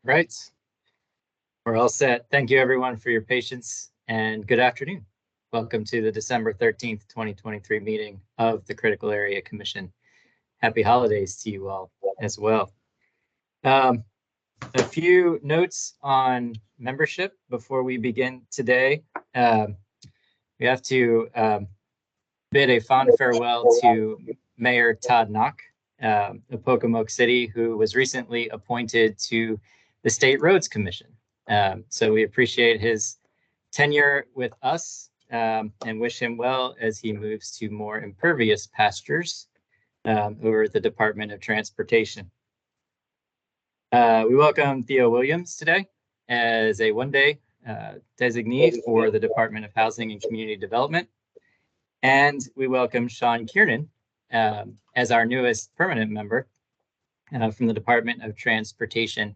Right. We're all set. Thank you everyone for your patience and good afternoon. Welcome to the December 13th, 2023 meeting of the Critical Area Commission. Happy holidays to you all as well. A few notes on membership before we begin today. We have to bid a fond farewell to Mayor Todd Knock of Pocomoke City, who was recently appointed to the State Roads Commission. So we appreciate his tenure with us and wish him well as he moves to more impervious pastures over at the Department of Transportation. We welcome Theo Williams today as a one-day designee for the Department of Housing and Community Development. And we welcome Sean Kiernan as our newest permanent member from the Department of Transportation.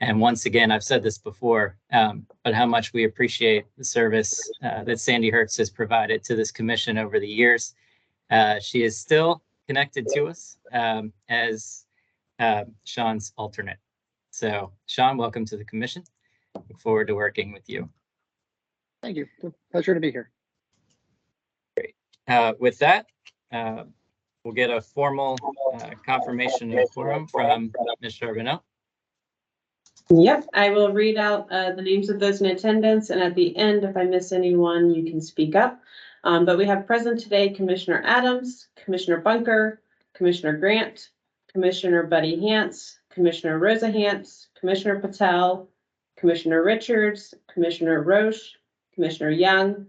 And once again, I've said this before, but how much we appreciate the service that Sandy Hertz has provided to this commission over the years. She is still connected to us as Sean's alternate. So Sean, welcome to the commission. Look forward to working with you. Thank you. Pleasure to be here. Great. With that, we'll get a formal confirmation of quorum from Ms. Charbonneau. Yep, I will read out the names of those in attendance, and at the end, if I miss anyone, you can speak up. But we have present today Commissioner Adams, Commissioner Bunker, Commissioner Grant, Commissioner Buddy Hance, Commissioner Rosa Hance, Commissioner Patel, Commissioner Richards, Commissioner Roche, Commissioner Young,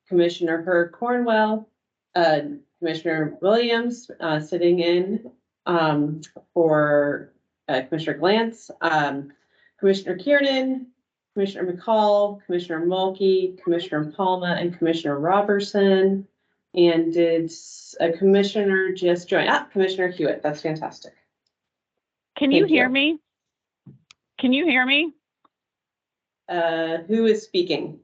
Commissioner Herb Cornwell, Commissioner Williams sitting in for Commissioner Glantz, Commissioner Kiernan, Commissioner McCall, Commissioner Mulkey, Commissioner Palma, and Commissioner Robertson. And did a commissioner just join? Commissioner Hewitt. That's fantastic. Can you hear me? Can you hear me? Who is speaking?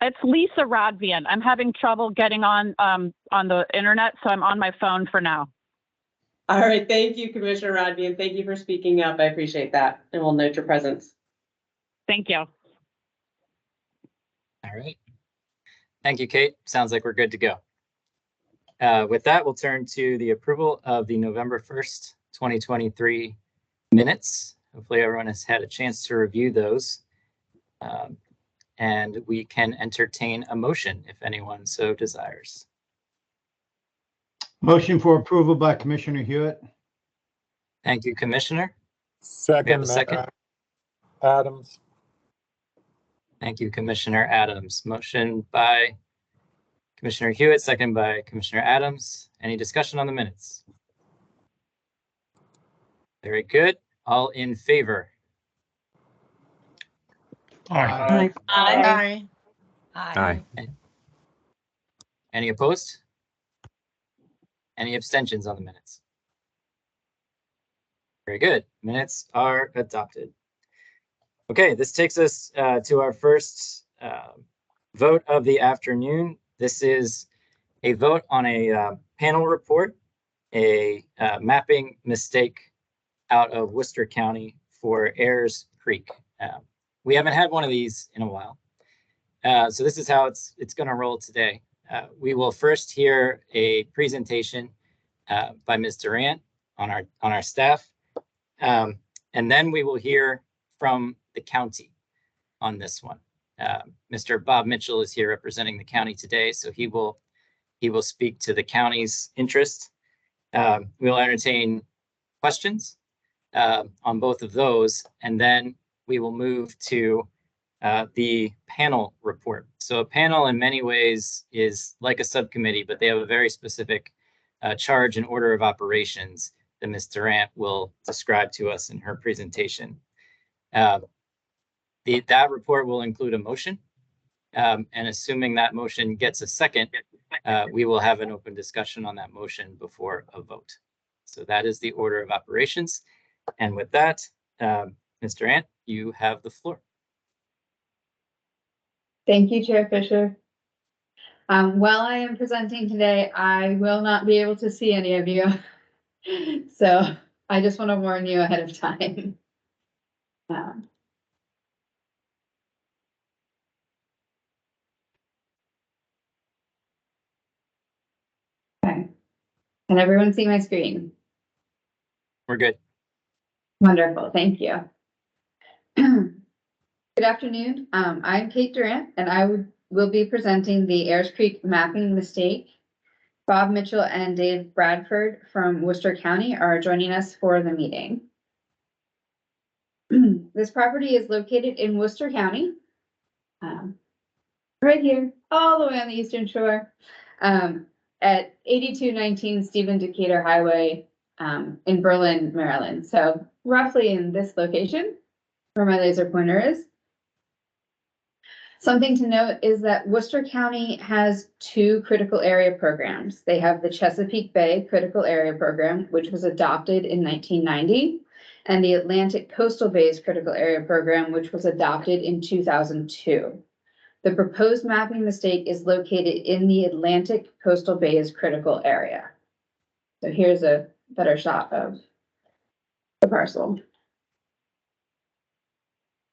It's Lisa Rodvian. I'm having trouble getting on the internet, so I'm on my phone for now. All right, thank you, Commissioner Rodvian. Thank you for speaking up. I appreciate that, and we'll note your presence. Thank you. All right. Thank you, Kate. Sounds like we're good to go. With that, we'll turn to the approval of the November 1st, 2023 minutes. Hopefully everyone has had a chance to review those. And we can entertain a motion if anyone so desires. Motion for approval by Commissioner Hewitt. Thank you, Commissioner. Second, We have a second. Adams. Thank you, Commissioner Adams. Motion by Commissioner Hewitt, second by Commissioner Adams. Any discussion on the minutes? Very good. All in favor? Aye. Aye. Aye. Any opposed? Any abstentions on the minutes? Very good. Minutes are adopted. Okay, this takes us to our first vote of the afternoon. This is a vote on a panel report, a mapping mistake out of Worcester County for Ayers Creek. We haven't had one of these in a while. So this is how it's going to roll today. We will first hear a presentation by Ms. Durant on our staff, and then we will hear from the county on this one. Mr. Bob Mitchell is here representing the county today, so he will speak to the county's interest. We'll entertain questions on both of those, and then we will move to the panel report. So a panel in many ways is like a subcommittee, but they have a very specific charge and order of operations that Ms. Durant will describe to us in her presentation. That report will include a motion, and assuming that motion gets a second, we will have an open discussion on that motion before a vote. So that is the order of operations. And with that, Ms. Durant, you have the floor. Thank you, Chair Fisher. While I am presenting today, I will not be able to see any of you. So I just want to warn you ahead of time. Um, Okay. Can everyone see my screen? We're good. Wonderful, thank you. Good afternoon. I'm Kate Durant, and will be presenting the Ayers Creek mapping mistake. Bob Mitchell and Dave Bradford from Worcester County are joining us for the meeting. This property is located in Worcester County, right here, all the way on the eastern shore, at 8219 Stephen Decatur Highway, in Berlin, Maryland. So roughly in this location where my laser pointer is. Something to note is that Worcester County has two critical area programs. They have the Chesapeake Bay Critical Area Program, which was adopted in 1990, and the Atlantic Coastal Bays Critical Area Program, which was adopted in 2002. The proposed mapping mistake is located in the Atlantic Coastal Bays Critical Area. So here's a better shot of the parcel.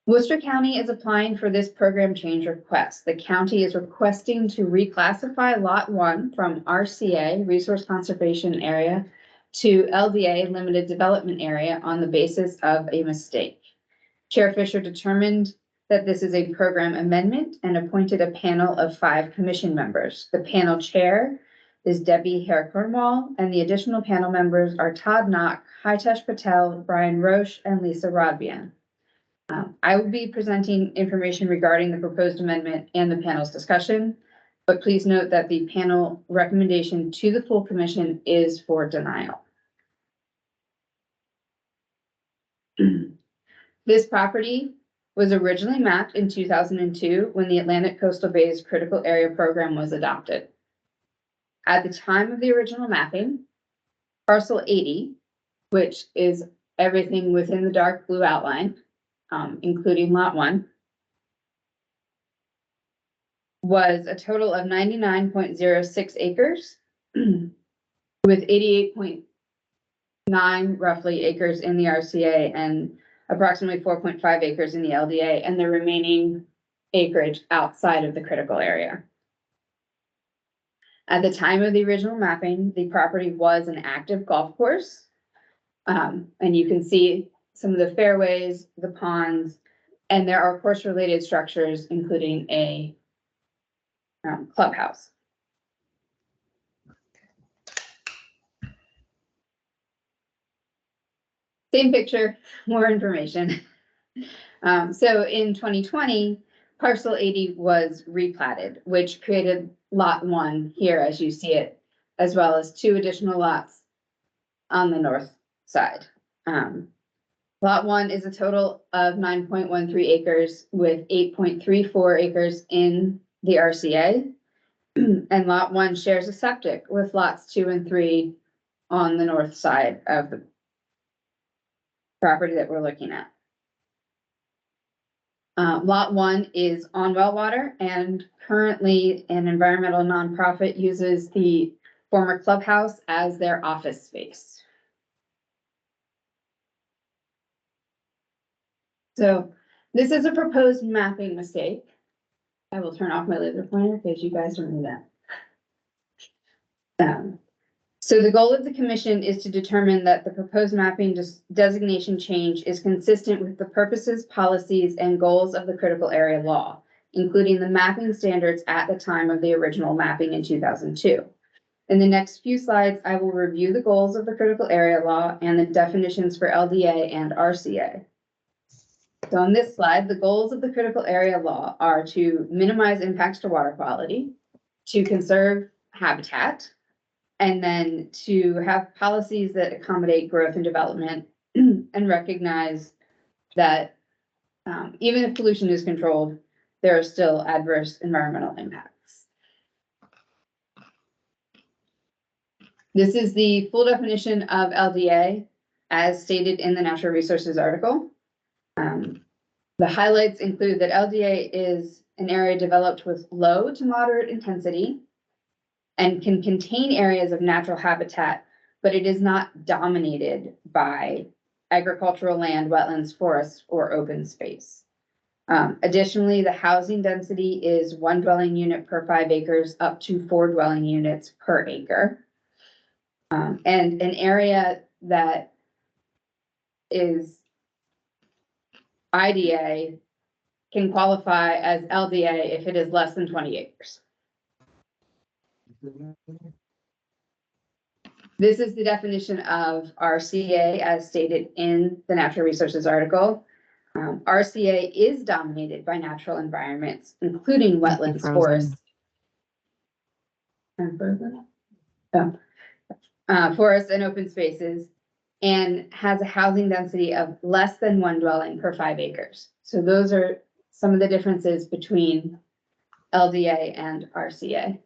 Worcester County is applying for this program change request. The county is requesting to reclassify Lot 1 from RCA, Resource Conservation Area, to LDA, Limited Development Area, on the basis of a mistake. Chair Fisher determined that this is a program amendment and appointed a panel of 5 commission members. The panel chair is Debbie Hare-Cornwall, and the additional panel members are Todd Knock, Hitesh Patel, Brian Roche, and Lisa Rodbian. I will be presenting information regarding the proposed amendment and the panel's discussion, but please note that the panel recommendation to the full commission is for denial. This property was originally mapped in 2002 when the Atlantic Coastal Bays Critical Area Program was adopted. At the time of the original mapping, parcel 80, which is everything within the dark blue outline, including Lot 1, was a total of 99.06 acres with 88.9 roughly acres in the RCA and approximately 4.5 acres in the LDA, and the remaining acreage outside of the critical area. At the time of the original mapping, the property was an active golf course, and you can see some of the fairways, the ponds, and there are course-related structures, including a clubhouse. Same picture, more information. So in 2020, parcel 80 was replatted, which created lot 1 here as you see it, as well as 2 additional lots on the north side. Lot 1 is a total of 9.13 acres with 8.34 acres in the RCA. And lot 1 shares a septic with lots 2 and 3 on the north side of the property that we're looking at. Lot 1 is on well water, and currently an environmental nonprofit uses the former clubhouse as their office space. So this is a proposed mapping mistake. I will turn off my laser pointer because you guys don't need that. So the goal of the commission is to determine that the proposed mapping designation change is consistent with the purposes, policies, and goals of the critical area law, including the mapping standards at the time of the original mapping in 2002. In the next few slides, I will review the goals of the critical area law and the definitions for LDA and RCA. So on this slide, the goals of the critical area law are to minimize impacts to water quality, to conserve habitat, and then to have policies that accommodate growth and development and recognize that even if pollution is controlled, there are still adverse environmental impacts. This is the full definition of LDA as stated in the Natural Resources article. The highlights include that LDA is an area developed with low to moderate intensity and can contain areas of natural habitat, but it is not dominated by agricultural land, wetlands, forests, or open space. Additionally, the housing density is 1 dwelling unit per 5 acres up to 4 dwelling units per acre. And an area that is IDA can qualify as LDA if it is less than 20 acres. This is the definition of RCA as stated in the natural resources article. RCA is dominated by natural environments, including wetlands, forests. Forests and open spaces, and has a housing density of less than 1 dwelling per 5 acres. So those are some of the differences between LDA and RCA.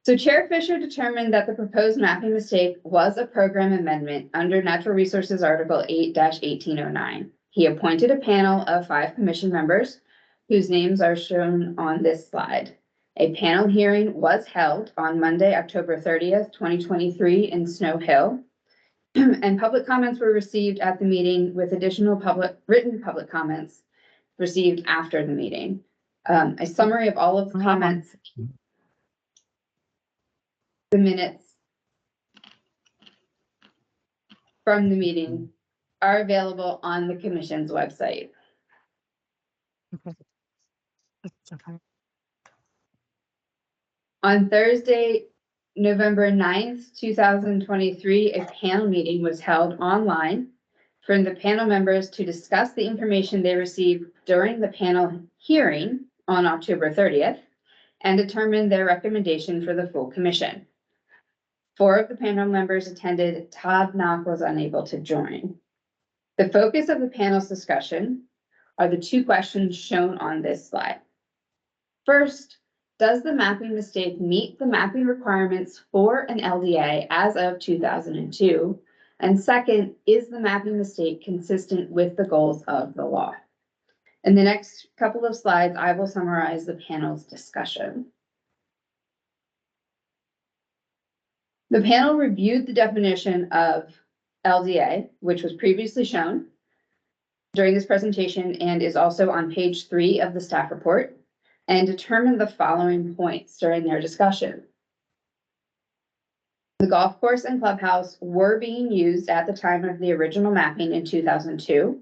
So Chair Fisher determined that the proposed mapping mistake was a program amendment under Natural Resources Article 8-1809. He appointed a panel of 5 commission members whose names are shown on this slide. A panel hearing was held on Monday, October 30th, 2023 in Snow Hill. And public comments were received at the meeting, with additional written public comments received after the meeting. A summary of all of the comments, the minutes from the meeting are available on the commission's website. On Thursday, November 9th, 2023, a panel meeting was held online for the panel members to discuss the information they received during the panel hearing on October 30th and determine their recommendation for the full commission. 4 of the panel members attended. Todd Knock was unable to join. The focus of the panel's discussion are the 2 questions shown on this slide. First, does the mapping mistake meet the mapping requirements for an LDA as of 2002? And second, is the mapping mistake consistent with the goals of the law? In the next couple of slides, I will summarize the panel's discussion. The panel reviewed the definition of LDA, which was previously shown during this presentation and is also on page 3 of the staff report, and determined the following points during their discussion. The golf course and clubhouse were being used at the time of the original mapping in 2002,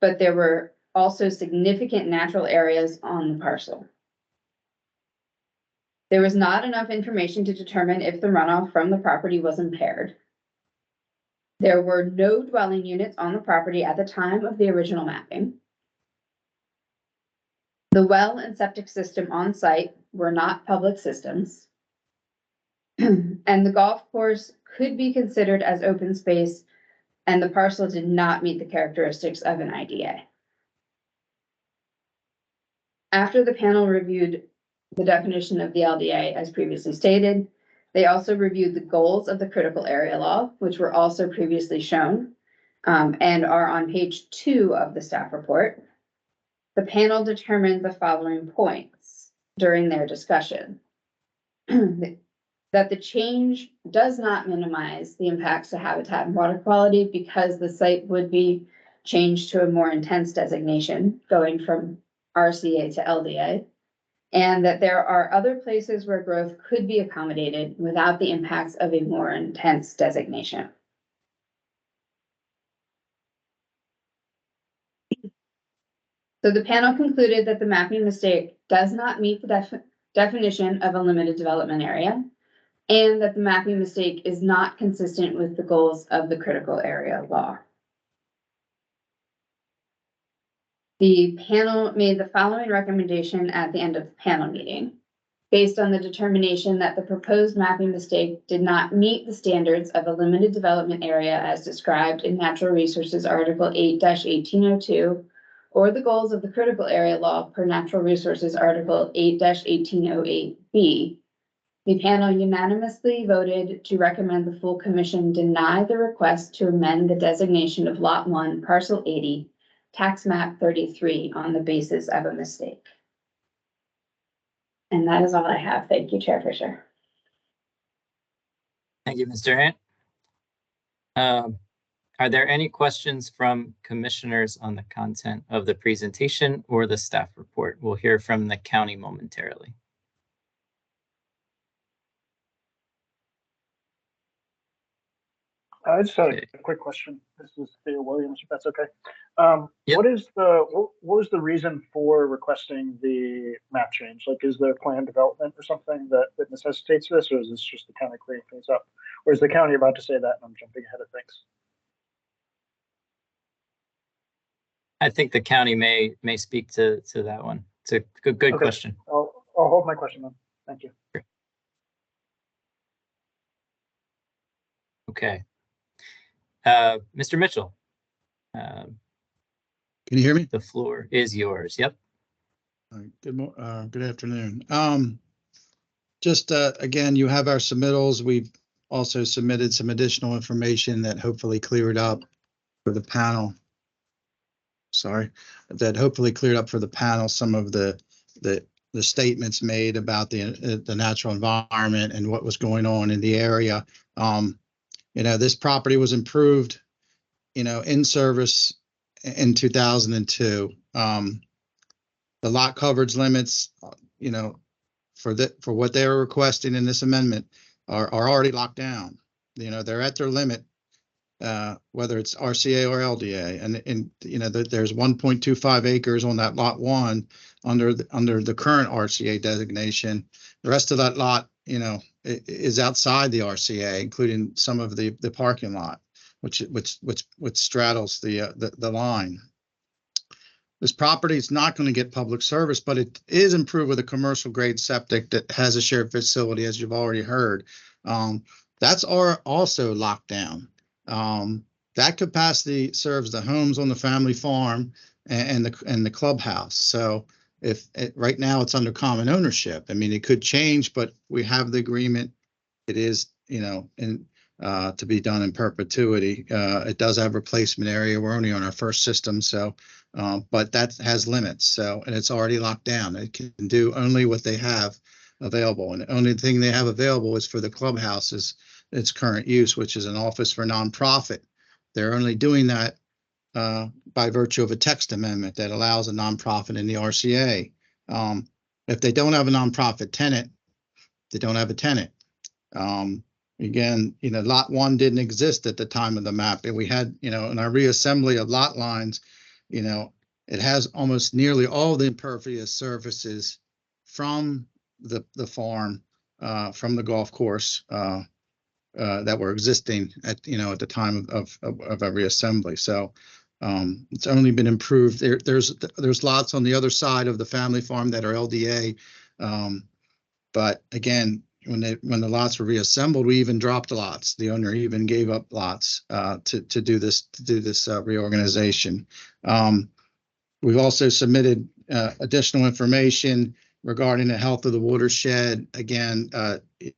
but there were also significant natural areas on the parcel. There was not enough information to determine if the runoff from the property was impaired. There were no dwelling units on the property at the time of the original mapping. The well and septic system on site were not public systems. And the golf course could be considered as open space, and the parcel did not meet the characteristics of an IDA. After the panel reviewed the definition of the LDA as previously stated, they also reviewed the goals of the critical area law, which were also previously shown, and are on page 2 of the staff report. The panel determined the following points during their discussion. That the change does not minimize the impacts to habitat and water quality because the site would be changed to a more intense designation, going from RCA to LDA, and that there are other places where growth could be accommodated without the impacts of a more intense designation. So the panel concluded that the mapping mistake does not meet the definition of a limited development area, and that the mapping mistake is not consistent with the goals of the critical area law. The panel made the following recommendation at the end of the panel meeting. Based on the determination that the proposed mapping mistake did not meet the standards of a limited development area as described in Natural Resources Article 8-1802, or the goals of the critical area law per Natural Resources Article 8-1808B, the panel unanimously voted to recommend the full commission deny the request to amend the designation of Lot 1, Parcel 80, tax map 33 on the basis of a mistake. And that is all I have. Thank you, Chair Fisher. Thank you, Mr. Hant. Are there any questions from commissioners on the content of the presentation or the staff report? We'll hear from the county momentarily. I just had Okay. a quick question. This is Theo Williams, if that's okay. Yep. What was the reason for requesting the map change? Like, is there plan development or something that necessitates this, or is this just the county clearing things up? Or is the county about to say that and I'm jumping ahead of things? I think the county may speak to that one. It's a good Okay. question. I'll hold my question then. Thank you. Okay. Mr. Mitchell, Can you hear me? the floor is yours. Yep. All right, good afternoon. Just again, you have our submittals. We've also submitted some additional information that hopefully cleared up for the panel. Sorry, that hopefully cleared up for the panel some of the statements made about the natural environment and what was going on in the area. This property was improved, in service in 2002. The lot coverage limits, for what they were requesting in this amendment are already locked down. They're at their limit, whether it's RCA or LDA, and there's 1.25 acres on that lot 1 under the current RCA designation. The rest of that lot, is outside the RCA, including some of the parking lot, which straddles the line. This property is not going to get public service, but it is improved with a commercial grade septic that has a shared facility, as you've already heard. That's also locked down. That capacity serves the homes on the family farm and the clubhouse. So right now it's under common ownership. I mean, it could change, but we have the agreement. It is, to be done in perpetuity. It does have replacement area. We're only on our first system, so but that has limits. So, and it's already locked down. It can do only what they have available, and the only thing they have available is for the clubhouses, its current use, which is an office for nonprofit. They're only doing that by virtue of a text amendment that allows a nonprofit in the RCA. If they don't have a nonprofit tenant, they don't have a tenant. Again, lot 1 didn't exist at the time of the map, and we had, in our reassembly of lot lines, it has almost nearly all the impervious surfaces from the farm, from the golf course, that were existing at the time of a reassembly. So it's only been improved. There's lots on the other side of the family farm that are LDA, but again, when the lots were reassembled, we even dropped lots. The owner even gave up lots to do this reorganization. We've also submitted additional information regarding the health of the watershed. Again,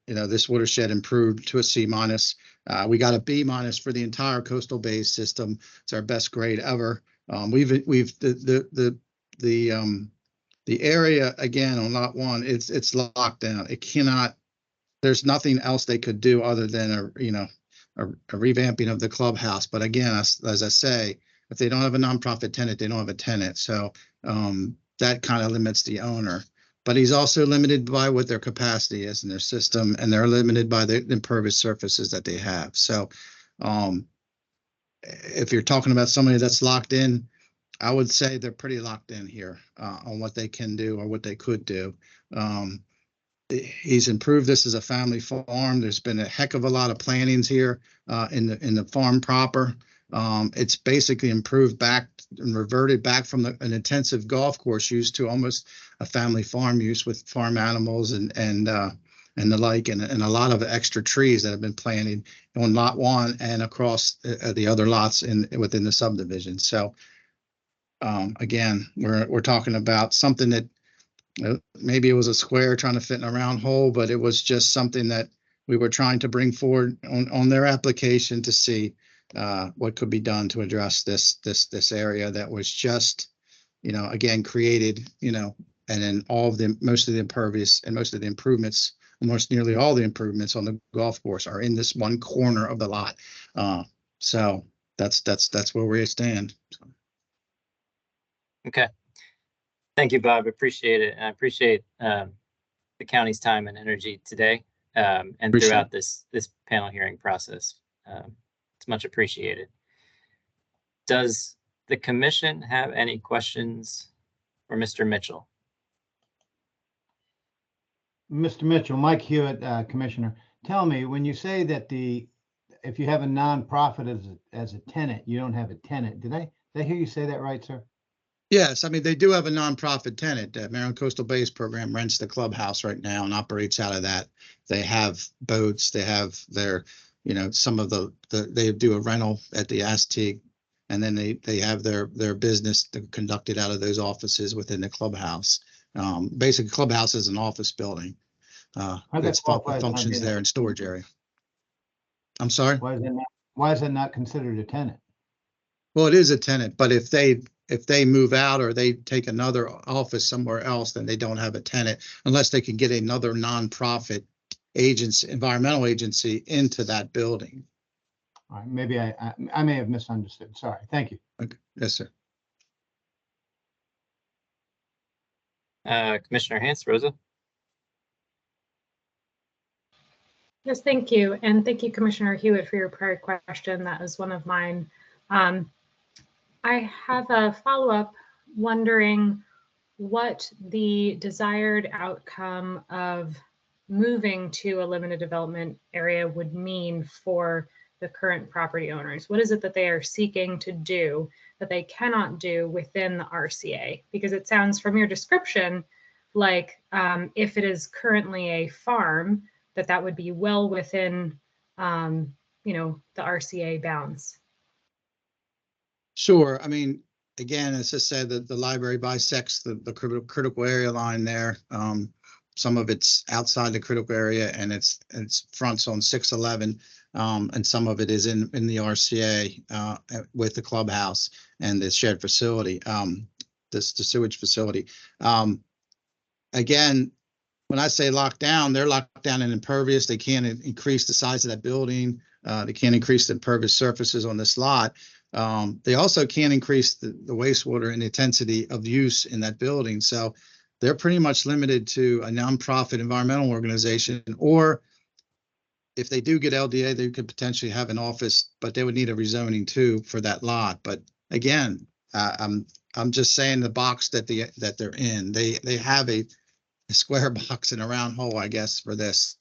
this watershed improved to a C-. We got a B- for the entire coastal bay system. It's our best grade ever. The area again on lot 1, it's locked down. It cannot. There's nothing else they could do other than a revamping of the clubhouse. But again, as I say, if they don't have a nonprofit tenant, they don't have a tenant. So that kind of limits the owner. But he's also limited by what their capacity is in their system, and they're limited by the impervious surfaces that they have. So if you're talking about somebody that's locked in, I would say they're pretty locked in here on what they can do or what they could do. He's improved this as a family farm. There's been a heck of a lot of plantings here in the farm proper. It's basically improved back and reverted back from an intensive golf course use to almost a family farm use with farm animals and the like, and a lot of extra trees that have been planted on lot 1 and across the other lots within the subdivision. So again, we're talking about something that maybe it was a square trying to fit in a round hole, but it was just something that we were trying to bring forward on their application to see what could be done to address this area that was just, again, created, and then most of the impervious and most of the improvements, almost nearly all the improvements on the golf course are in this one corner of the lot. So that's where we stand. Okay. Thank you, Bob. Appreciate it. And I appreciate the county's time and energy today and Appreciate throughout this panel hearing process. It's much appreciated. Does the commission have any questions for Mr. Mitchell? Mr. Mitchell, Mike Hewitt, Commissioner, tell me, when you say that if you have a nonprofit as a tenant, you don't have a tenant, did I hear you say that right, sir? Yes, I mean, they do have a nonprofit tenant. Maryland Coastal Bays Program rents the clubhouse right now and operates out of that. They have boats, they have their, some of they do a rental at the Aztec, and then they have their business conducted out of those offices within the clubhouse. Basically, clubhouse is an office building. That's functions there in storage area. I'm sorry? Why is that not considered a tenant? Well, it is a tenant, but if they move out or they take another office somewhere else, then they don't have a tenant unless they can get another nonprofit agency, environmental agency into that building. All right, maybe I may have misunderstood. Sorry. Thank you. Okay. Yes, sir. Commissioner Hans, Rosa? Yes, thank you. And thank you, Commissioner Hewitt, for your prior question. That was one of mine. I have a follow-up wondering what the desired outcome of moving to a limited development area would mean for the current property owners. What is it that they are seeking to do that they cannot do within the RCA? Because it sounds from your description like if it is currently a farm, that would be well within, the RCA bounds. Sure. I mean, again, as I said, the library bisects the critical area line there. Some of it's outside the critical area and it's fronts on 611. And some of it is in the RCA with the clubhouse and the shared facility, the sewage facility. Again, when I say locked down, they're locked down and impervious. They can't increase the size of that building. They can't increase the impervious surfaces on this lot. They also can't increase the wastewater and the intensity of use in that building. So they're pretty much limited to a nonprofit environmental organization, or if they do get LDA, they could potentially have an office, but they would need a rezoning too for that lot. But again, I'm just saying the box that they're in. They have a square box and a round hole, I guess, for this,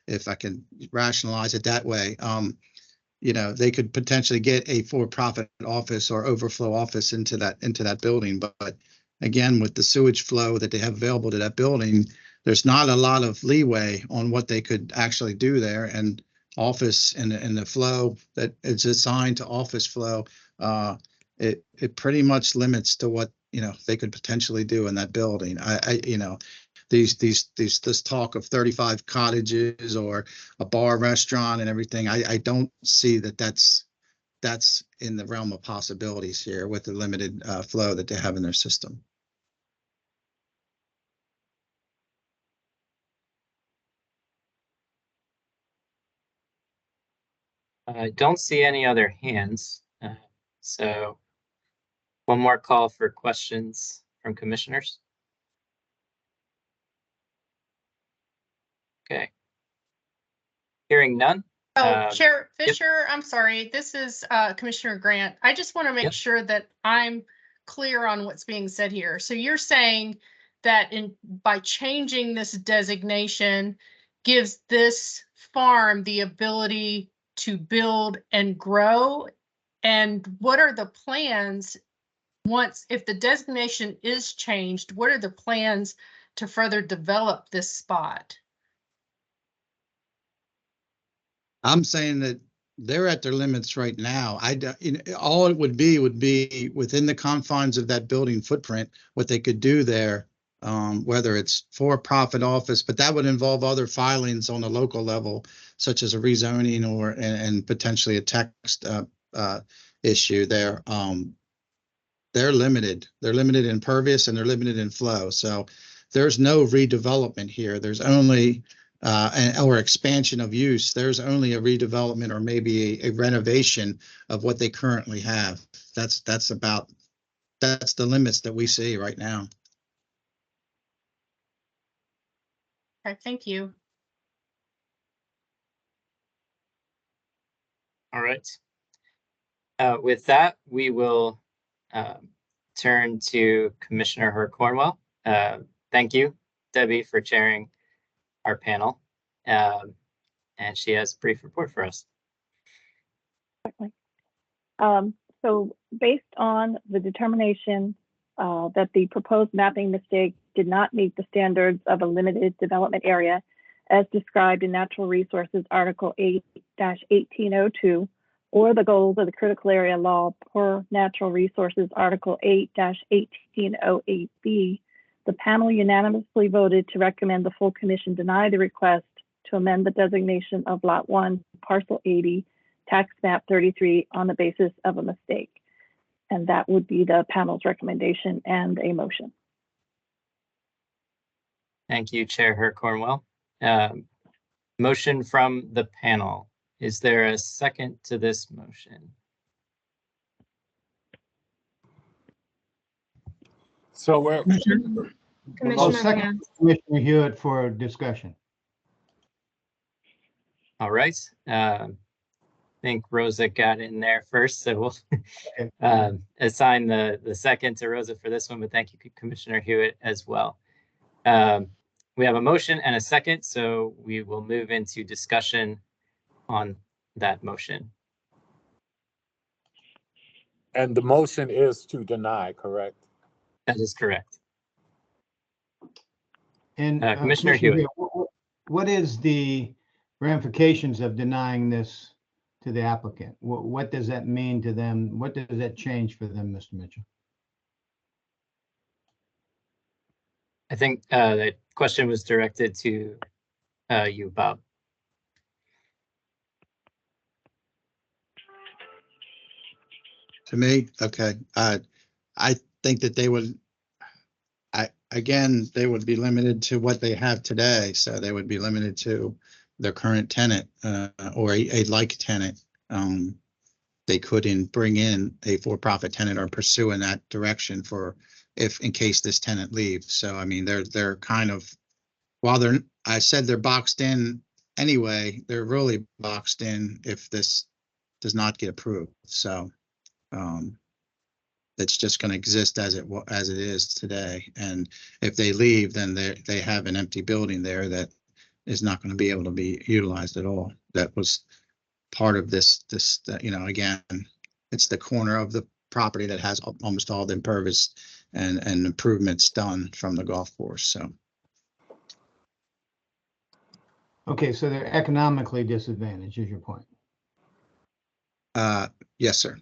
if I can rationalize it that way. They could potentially get a for-profit office or overflow office into that building. But again, with the sewage flow that they have available to that building, there's not a lot of leeway on what they could actually do there. And office and the flow that is assigned to office flow, it pretty much limits to what they could potentially do in that building. This talk of 35 cottages or a bar, restaurant, and everything. I don't see that's in the realm of possibilities here with the limited flow that they have in their system. I don't see any other hands. So one more call for questions from commissioners. Okay. Hearing none. Chair Fisher, I'm sorry. This is Commissioner Grant. I just want to make sure that I'm clear on what's being said here. So you're saying that by changing this designation gives this farm the ability to build and grow? And what are the plans if the designation is changed, what are the plans to further develop this spot? I'm saying that they're at their limits right now. All it would be within the confines of that building footprint, what they could do there, whether it's for-profit office, but that would involve other filings on the local level, such as a rezoning and potentially a text issue there. They're limited. They're limited in impervious and they're limited in flow. So there's no redevelopment here. There's only or expansion of use. There's only a redevelopment or maybe a renovation of what they currently have. That's the limits that we see right now. Okay, thank you. All right. With that, we will turn to Commissioner Herc Cornwell. Thank you, Debbie, for chairing our panel. And she has a brief report for us. So based on the determination that the proposed mapping mistake did not meet the standards of a limited development area as described in Natural Resources Article 8-1802, or the goals of the critical area law per Natural Resources Article 8-1808B, the panel unanimously voted to recommend the full commission deny the request to amend the designation of Lot 1, Parcel 80, Tax Map 33 on the basis of a mistake. And that would be the panel's recommendation and a motion. Thank you, Chair Herc Cornwell. Motion from the panel. Is there a second to this motion? So we're, Commissioner second. Vance. Commissioner Hewitt for discussion. All right. I think Rosa got in there first, so we'll assign the second to Rosa for this one, but thank you, Commissioner Hewitt, as well. We have a motion and a second, so we will move into discussion on that motion. and the motion is to deny, correct? That is correct. And Commissioner Hewitt. What is the ramifications of denying this to the applicant? What does that mean to them? What does that change for them, Mr. Mitchell? I think the question was directed to you, Bob. To me, okay. I think that they would, again, they would be limited to what they have today. So they would be limited to their current tenant or a like tenant. They couldn't bring in a for-profit tenant or pursue in that direction for in case this tenant leaves. So I mean, they're kind of, while I said they're boxed in anyway, they're really boxed in if this does not get approved. So it's just going to exist as it is today. And if they leave, then they have an empty building there that is not going to be able to be utilized at all. That was part of this, again, it's the corner of the property that has almost all the impervious and improvements done from the golf course. So. Okay, so they're economically disadvantaged is your point. Yes, sir.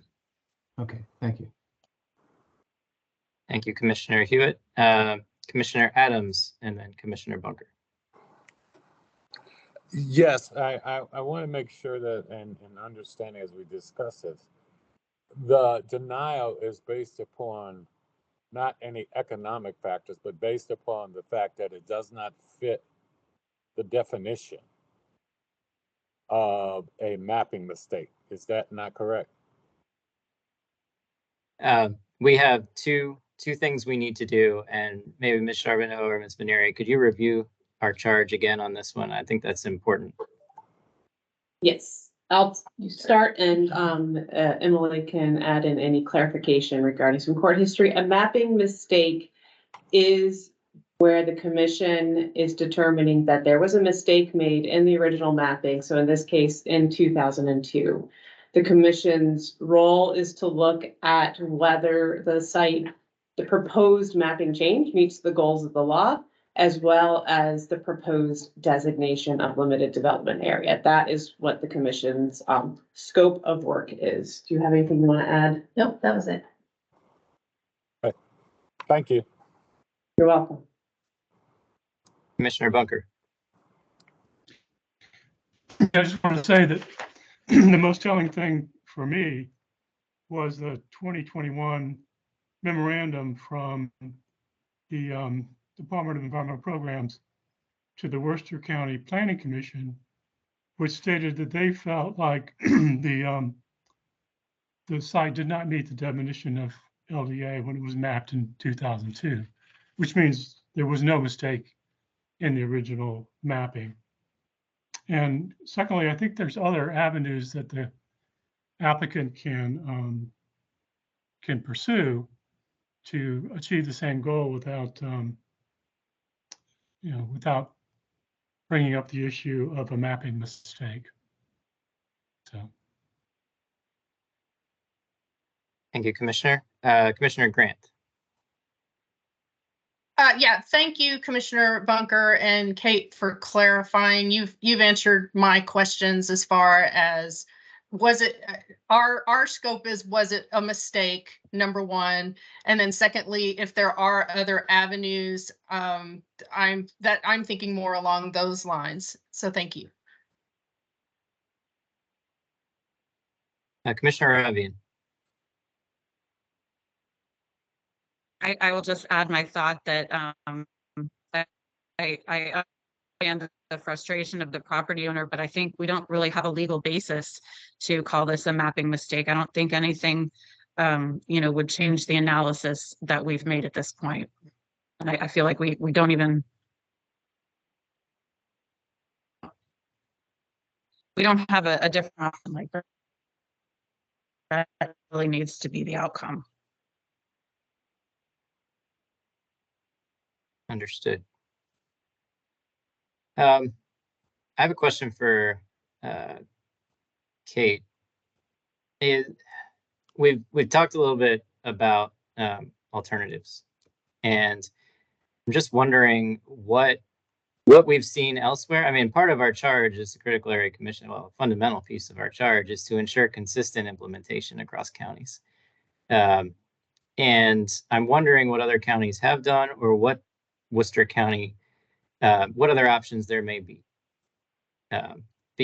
Okay, thank you. Thank you, Commissioner Hewitt. Commissioner Adams, and then Commissioner Bunker. Yes, I want to make sure that and understanding as we discuss this, the denial is based upon not any economic factors, but based upon the fact that it does not fit the definition of a mapping mistake. Is that not correct? We have two things we need to do, and maybe Ms. Charbonneau or Ms. Maneri, could you review our charge again on this one? I think that's important. Yes, I'll start and Emily can add in any clarification regarding some court history. A mapping mistake is where the commission is determining that there was a mistake made in the original mapping. So in this case, in 2002, the commission's role is to look at whether the proposed mapping change meets the goals of the law, as well as the proposed designation of limited development area. That is what the commission's scope of work is. Do you have anything you want to add? Nope, that was it. Thank you. You're welcome. Commissioner Bunker. I just want to say that the most telling thing for me was the 2021 memorandum from the Department of Environmental Programs to the Worcester County Planning Commission, which stated that they felt like the site did not meet the definition of LDA when it was mapped in 2002, which means there was no mistake in the original mapping. And secondly, I think there's other avenues that the applicant can pursue to achieve the same goal without, without bringing up the issue of a mapping mistake. So. Thank you, Commissioner. Commissioner Grant. Yeah, thank you, Commissioner Bunker and Kate, for clarifying. You've answered my questions as far as was it our scope is, was it a mistake, number one, and then secondly, if there are other avenues, I'm thinking more along those lines. So thank you. Commissioner Avian. I will just add my thought that I understand the frustration of the property owner, but I think we don't really have a legal basis to call this a mapping mistake. I don't think anything, would change the analysis that we've made at this point. And I feel like we don't even, we don't have a different option like that. That really needs to be the outcome. Understood. I have a question for Kate. We've talked a little bit about alternatives, and I'm just wondering what we've seen elsewhere. I mean, part of our charge as the Critical Area Commission, well, a fundamental piece of our charge is to ensure consistent implementation across counties. And I'm wondering what other counties have done, or what Worcester County, what other options there may be.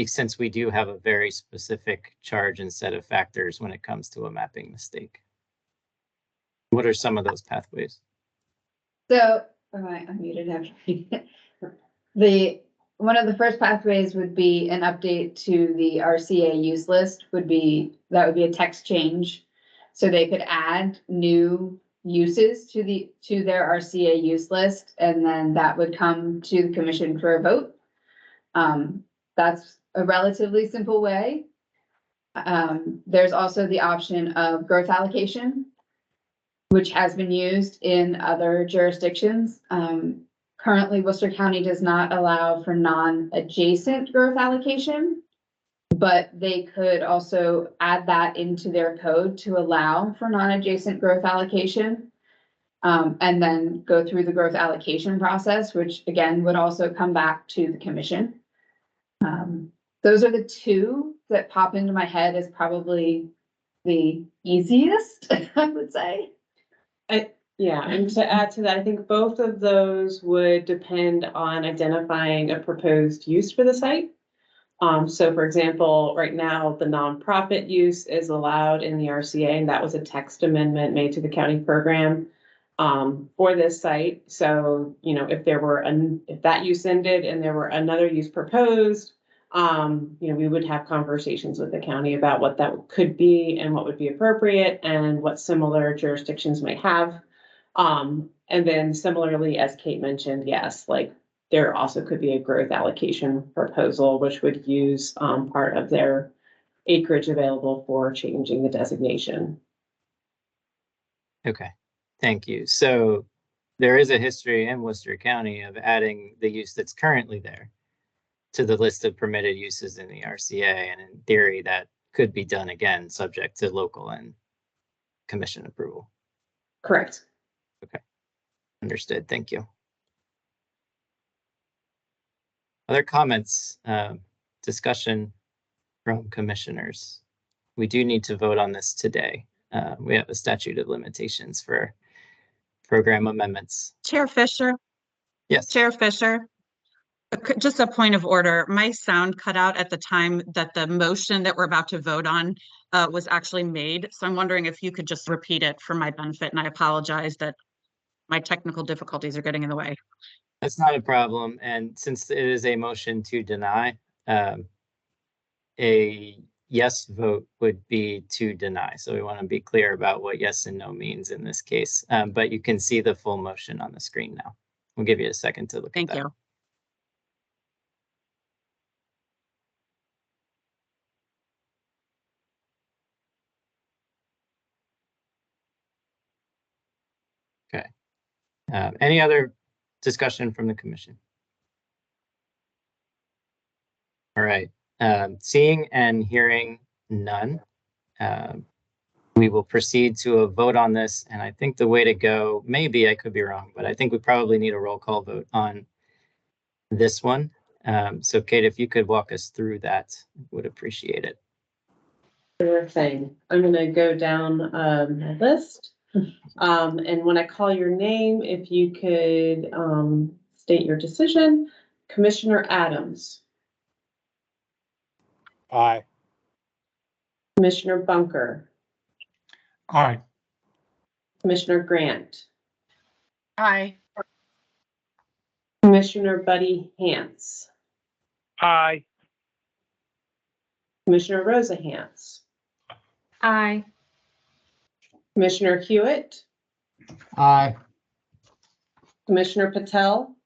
Since we do have a very specific charge and set of factors when it comes to a mapping mistake. What are some of those pathways? So, I'm muted actually. One of the first pathways would be an update to the RCA use list. That would be a text change. So they could add new uses to their RCA use list, and then that would come to the commission for a vote. That's a relatively simple way. There's also the option of growth allocation, which has been used in other jurisdictions. Currently, Worcester County does not allow for non-adjacent growth allocation, but they could also add that into their code to allow for non-adjacent growth allocation, and then go through the growth allocation process, which again would also come back to the commission. Those are the two that pop into my head as probably the easiest, I would say. Yeah, and to add to that, I think both of those would depend on identifying a proposed use for the site. So for example, right now, the nonprofit use is allowed in the RCA, and that was a text amendment made to the county program for this site. So, if that use ended and there were another use proposed, we would have conversations with the county about what that could be and what would be appropriate and what similar jurisdictions might have. And then similarly, as Kate mentioned, yes, there also could be a growth allocation proposal, which would use part of their acreage available for changing the designation. Okay, thank you. So there is a history in Worcester County of adding the use that's currently there to the list of permitted uses in the RCA, and in theory that could be done again, subject to local and commission approval. Correct. Okay, understood. Thank you. Other comments, discussion from commissioners? We do need to vote on this today. We have a statute of limitations for program amendments. Chair Fisher. Yes. Chair Fisher. Just a point of order. My sound cut out at the time that the motion that we're about to vote on was actually made. So I'm wondering if you could just repeat it for my benefit, and I apologize that my technical difficulties are getting in the way. That's not a problem. And since it is a motion to deny, a yes vote would be to deny. So we want to be clear about what yes and no means in this case. But you can see the full motion on the screen now. We'll give you a second to look at Thank that. you. Okay. Any other discussion from the commission? All right. Seeing and hearing none, we will proceed to a vote on this. And I think the way to go, maybe I could be wrong, but I think we probably need a roll call vote on this one. So Kate, if you could walk us through that, would appreciate it. Sure thing. I'm gonna go down my list. And when I call your name, if you could state your decision. Commissioner Adams, Aye. Commissioner Bunker, Aye. Commissioner Grant, Aye. Commissioner Buddy Hance, Aye. Commissioner Rosa Hance, Aye. Commissioner Hewitt, Aye. Commissioner Patel,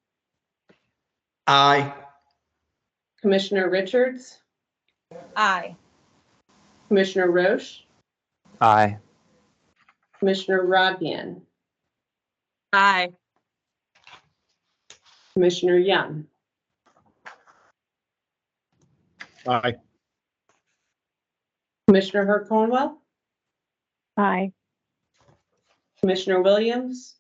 Aye. Commissioner Richards, Aye. Commissioner Roche, Aye. Commissioner Rodbian, Aye. Commissioner Young, Aye. Commissioner Hurt Cornwell, Aye. Commissioner Williams,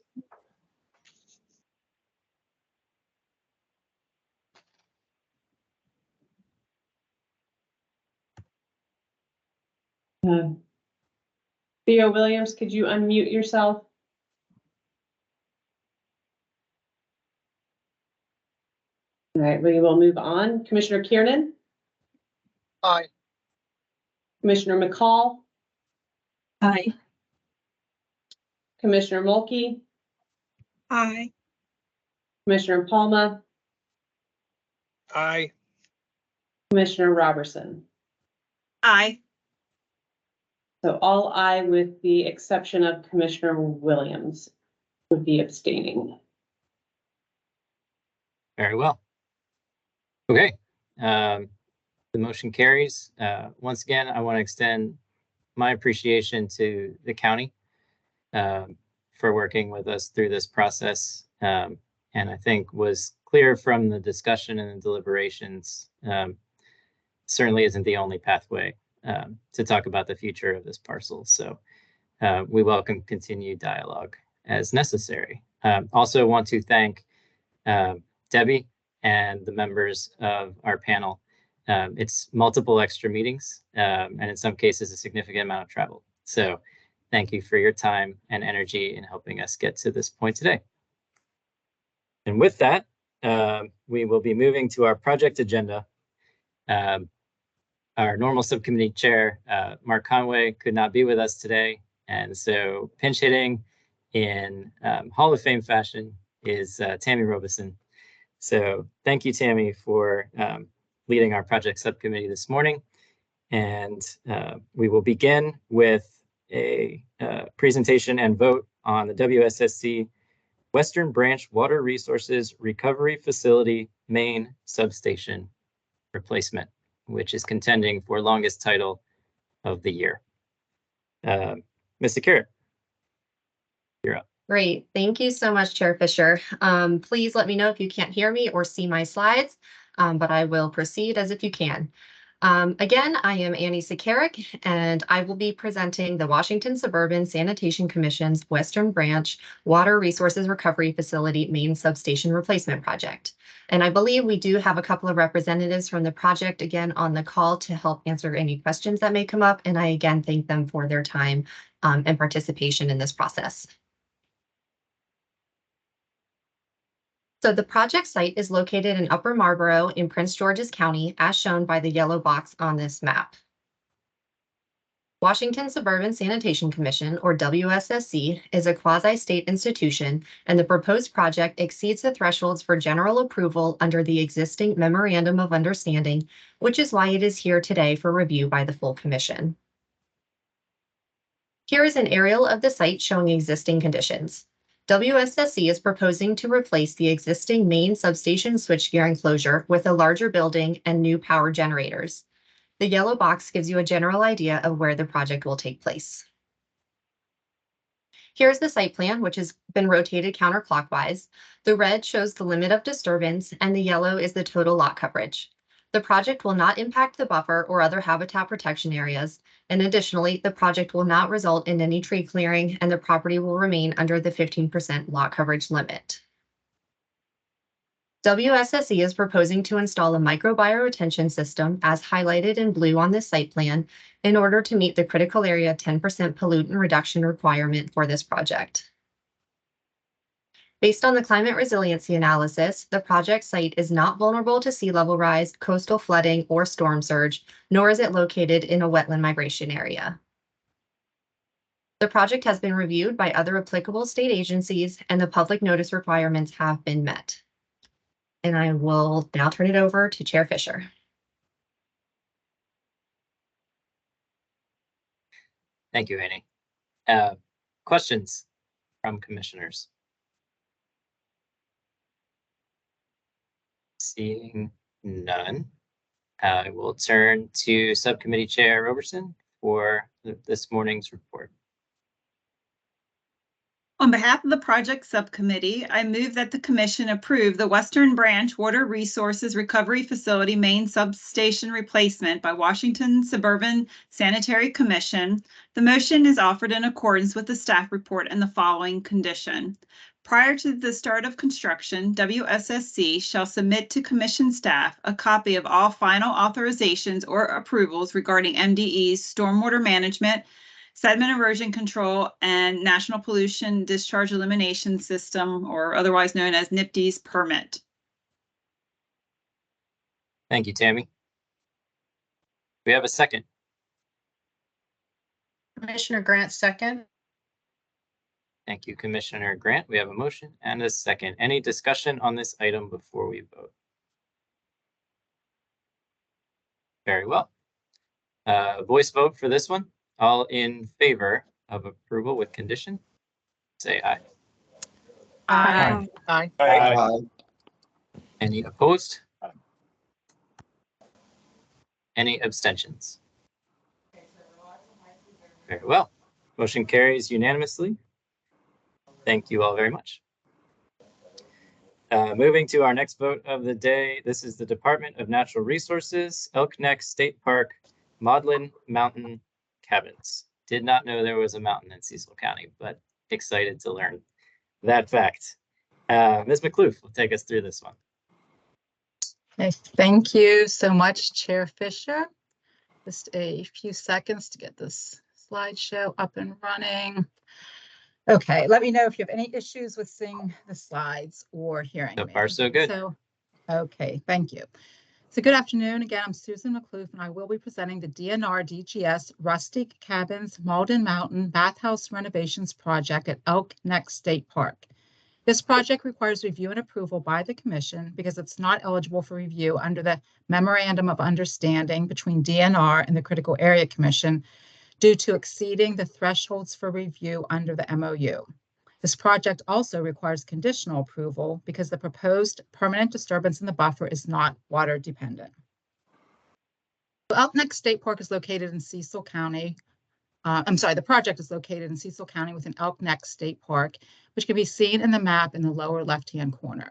Theo Williams, could you unmute yourself? All right, we will move on. Commissioner Kiernan, Aye. Commissioner McCall, Aye. Commissioner Mulkey, Aye. Commissioner Palma, Aye. Commissioner Robertson. Aye. So all aye with the exception of Commissioner Williams would be abstaining. Very well. Okay. The motion carries. Once again, I want to extend my appreciation to the county for working with us through this process. And I think was clear from the discussion and the deliberations, certainly isn't the only pathway to talk about the future of this parcel. So we welcome continued dialogue as necessary. Also want to thank Debbie and the members of our panel. It's multiple extra meetings and in some cases a significant amount of travel. So thank you for your time and energy in helping us get to this point today. And with that, we will be moving to our project agenda. Our normal subcommittee chair, Mark Conway, could not be with us today. And so pinch hitting in Hall of Fame fashion is Tammy Robeson. So thank you, Tammy, for leading our project subcommittee this morning. And we will begin with a presentation and vote on the WSSC Western Branch Water Resources Recovery Facility Main Substation Replacement, which is contending for longest title of the year. Mr. Carrot, you're up. Great. Thank you so much, Chair Fisher. Please let me know if you can't hear me or see my slides, but I will proceed as if you can. Again, I am Annie Sakarik, and I will be presenting the Washington Suburban Sanitation Commission's Western Branch Water Resources Recovery Facility Main Substation Replacement Project. And I believe we do have a couple of representatives from the project again on the call to help answer any questions that may come up. And I again thank them for their time and participation in this process. So the project site is located in Upper Marlboro in Prince George's County, as shown by the yellow box on this map. Washington Suburban Sanitation Commission, or WSSC, is a quasi-state institution, and the proposed project exceeds the thresholds for general approval under the existing Memorandum of Understanding, which is why it is here today for review by the full commission. Here is an aerial of the site showing existing conditions. WSSC is proposing to replace the existing main substation switchgear enclosure with a larger building and new power generators. The yellow box gives you a general idea of where the project will take place. Here's the site plan, which has been rotated counterclockwise. The red shows the limit of disturbance, and the yellow is the total lot coverage. The project will not impact the buffer or other habitat protection areas, and additionally, the project will not result in any tree clearing, and the property will remain under the 15% lot coverage limit. WSSC is proposing to install a microbioretention system, as highlighted in blue on this site plan, in order to meet the critical area 10% pollutant reduction requirement for this project. Based on the climate resiliency analysis, the project site is not vulnerable to sea level rise, coastal flooding, or storm surge, nor is it located in a wetland migration area. The project has been reviewed by other applicable state agencies, and the public notice requirements have been met. And I will now turn it over to Chair Fisher. Thank you, Annie. Questions from commissioners? Seeing none, I will turn to Subcommittee Chair Roberson for this morning's report. On behalf of the project subcommittee, I move that the commission approve the Western Branch Water Resources Recovery Facility main substation replacement by Washington Suburban Sanitary Commission. The motion is offered in accordance with the staff report and the following condition. Prior to the start of construction, WSSC shall submit to commission staff a copy of all final authorizations or approvals regarding MDE's stormwater management, sediment erosion control, and National Pollution Discharge Elimination System, or otherwise known as NPDES permit. Thank you, Tammy. We have a second. Commissioner Grant, second. Thank you, Commissioner Grant. We have a motion and a second. Any discussion on this item before we vote? Very well. Voice vote for this one. All in favor of approval with condition, say aye. Aye. Aye. Aye. Any opposed? Any abstentions? Very well. Motion carries unanimously. Thank you all very much. Moving to our next vote of the day. This is the Department of Natural Resources, Elk Neck State Park, Maudlin Mountain Cabins. Did not know there was a mountain in Cecil County, but excited to learn that fact. Ms. McCloof will take us through this one. Okay, thank you so much, Chair Fisher. Just a few seconds to get this slideshow up and running. Okay, let me know if you have any issues with seeing the slides or hearing me. So far, so good. Okay, thank you. So good afternoon. Again, I'm Susan McCloof, and I will be presenting the DNR DGS Rustic Cabins Maudlin Mountain Bathhouse Renovations Project at Elk Neck State Park. This project requires review and approval by the Commission because it's not eligible for review under the Memorandum of Understanding between DNR and the Critical Area Commission due to exceeding the thresholds for review under the MOU. This project also requires conditional approval because the proposed permanent disturbance in the buffer is not water dependent. Elk Neck State Park is located in Cecil County. The project is located in Cecil County within Elk Neck State Park, which can be seen in the map in the lower left-hand corner.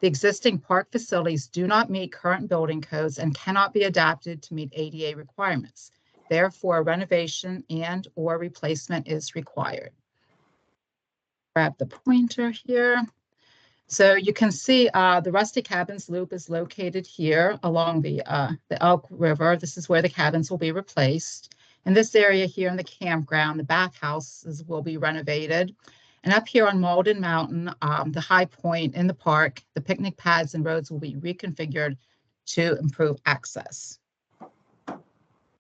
The existing park facilities do not meet current building codes and cannot be adapted to meet ADA requirements. Therefore, renovation and/or replacement is required. Grab the pointer here. So you can see the Rustic Cabins Loop is located here along the Elk River. This is where the cabins will be replaced. In this area here in the campground, the bathhouses will be renovated. And up here on Malden Mountain, the high point in the park, the picnic paths and roads will be reconfigured to improve access.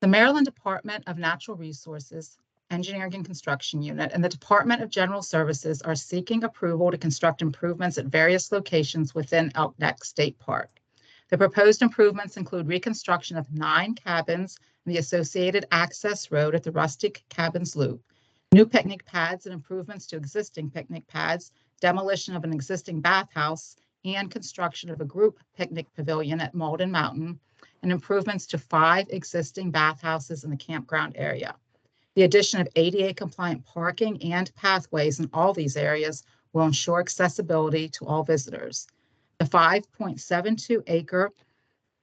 The Maryland Department of Natural Resources, Engineering and Construction Unit, and the Department of General Services are seeking approval to construct improvements at various locations within Elk Neck State Park. The proposed improvements include reconstruction of 9 cabins and the associated access road at the Rustic Cabins Loop, new picnic pads and improvements to existing picnic pads, demolition of an existing bathhouse, and construction of a group picnic pavilion at Malden Mountain, and improvements to 5 existing bathhouses in the campground area. The addition of ADA compliant parking and pathways in all these areas will ensure accessibility to all visitors. The 5.72 acre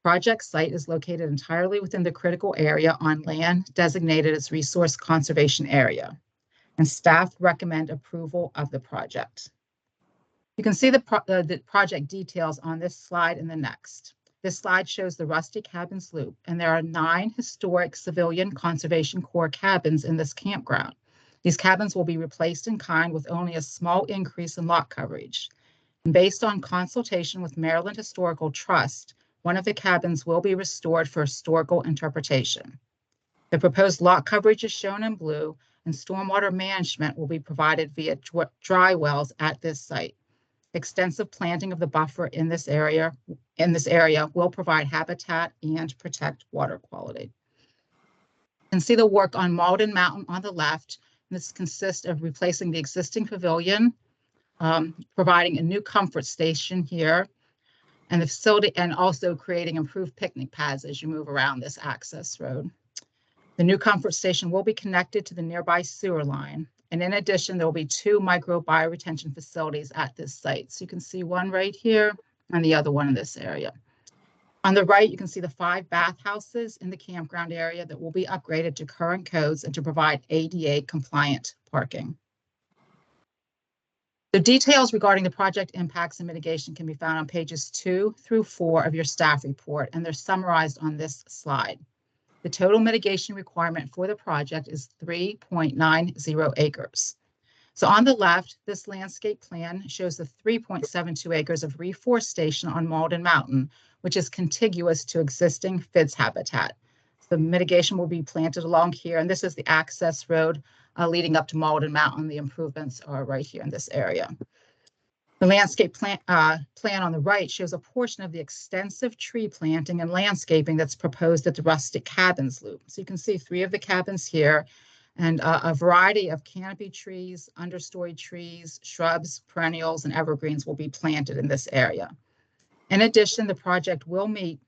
project site is located entirely within the critical area on land designated as resource conservation area, and staff recommend approval of the project. You can see the project details on this slide and the next. This slide shows the Rustic Cabins Loop, and there are 9 historic Civilian Conservation Corps cabins in this campground. These cabins will be replaced in kind with only a small increase in lot coverage. And based on consultation with Maryland Historical Trust, one of the cabins will be restored for historical interpretation. The proposed lot coverage is shown in blue, and stormwater management will be provided via dry wells at this site. Extensive planting of the buffer in this area will provide habitat and protect water quality. You can see the work on Malden Mountain on the left. This consists of replacing the existing pavilion, providing a new comfort station here, and the facility, and also creating improved picnic paths as you move around this access road. The new comfort station will be connected to the nearby sewer line. And in addition, there will be 2 micro bioretention facilities at this site. So you can see one right here and the other one in this area. On the right, you can see the 5 bathhouses in the campground area that will be upgraded to current codes and to provide ADA compliant parking. The details regarding the project impacts and mitigation can be found on pages 2 through 4 of your staff report, and they're summarized on this slide. The total mitigation requirement for the project is 3.90 acres. So on the left, this landscape plan shows the 3.72 acres of reforestation on Malden Mountain, which is contiguous to existing FIDS habitat. The mitigation will be planted along here, and this is the access road leading up to Malden Mountain. The improvements are right here in this area. The landscape plan on the right shows a portion of the extensive tree planting and landscaping that's proposed at the Rustic Cabins Loop. So you can see 3 of the cabins here, and a variety of canopy trees, understory trees, shrubs, perennials, and evergreens will be planted in this area. In addition, the project will meet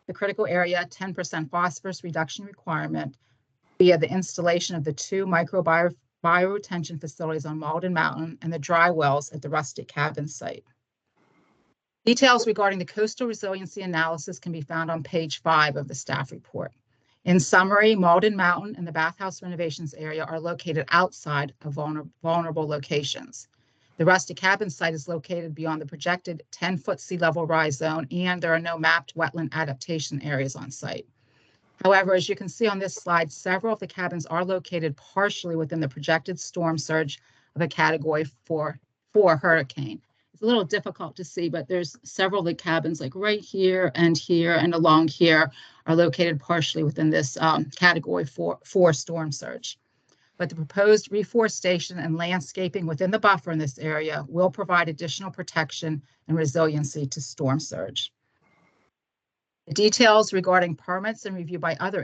the critical area 10% phosphorus reduction requirement via the installation of the 2 bioretention facilities on Malden Mountain and the dry wells at the Rustic Cabins site. Details regarding the coastal resiliency analysis can be found on page 5 of the staff report. In summary, Malden Mountain and the bathhouse renovations area are located outside of vulnerable locations. The Rustic Cabins site is located beyond the projected 10-foot sea level rise zone, and there are no mapped wetland adaptation areas on site. However, as you can see on this slide, several of the cabins are located partially within the projected storm surge of a Category 4 hurricane. It's a little difficult to see, but there's several of the cabins like right here and along here are located partially within this Category 4 storm surge. But the proposed reforestation and landscaping within the buffer in this area will provide additional protection and resiliency to storm surge. The details regarding permits and review by other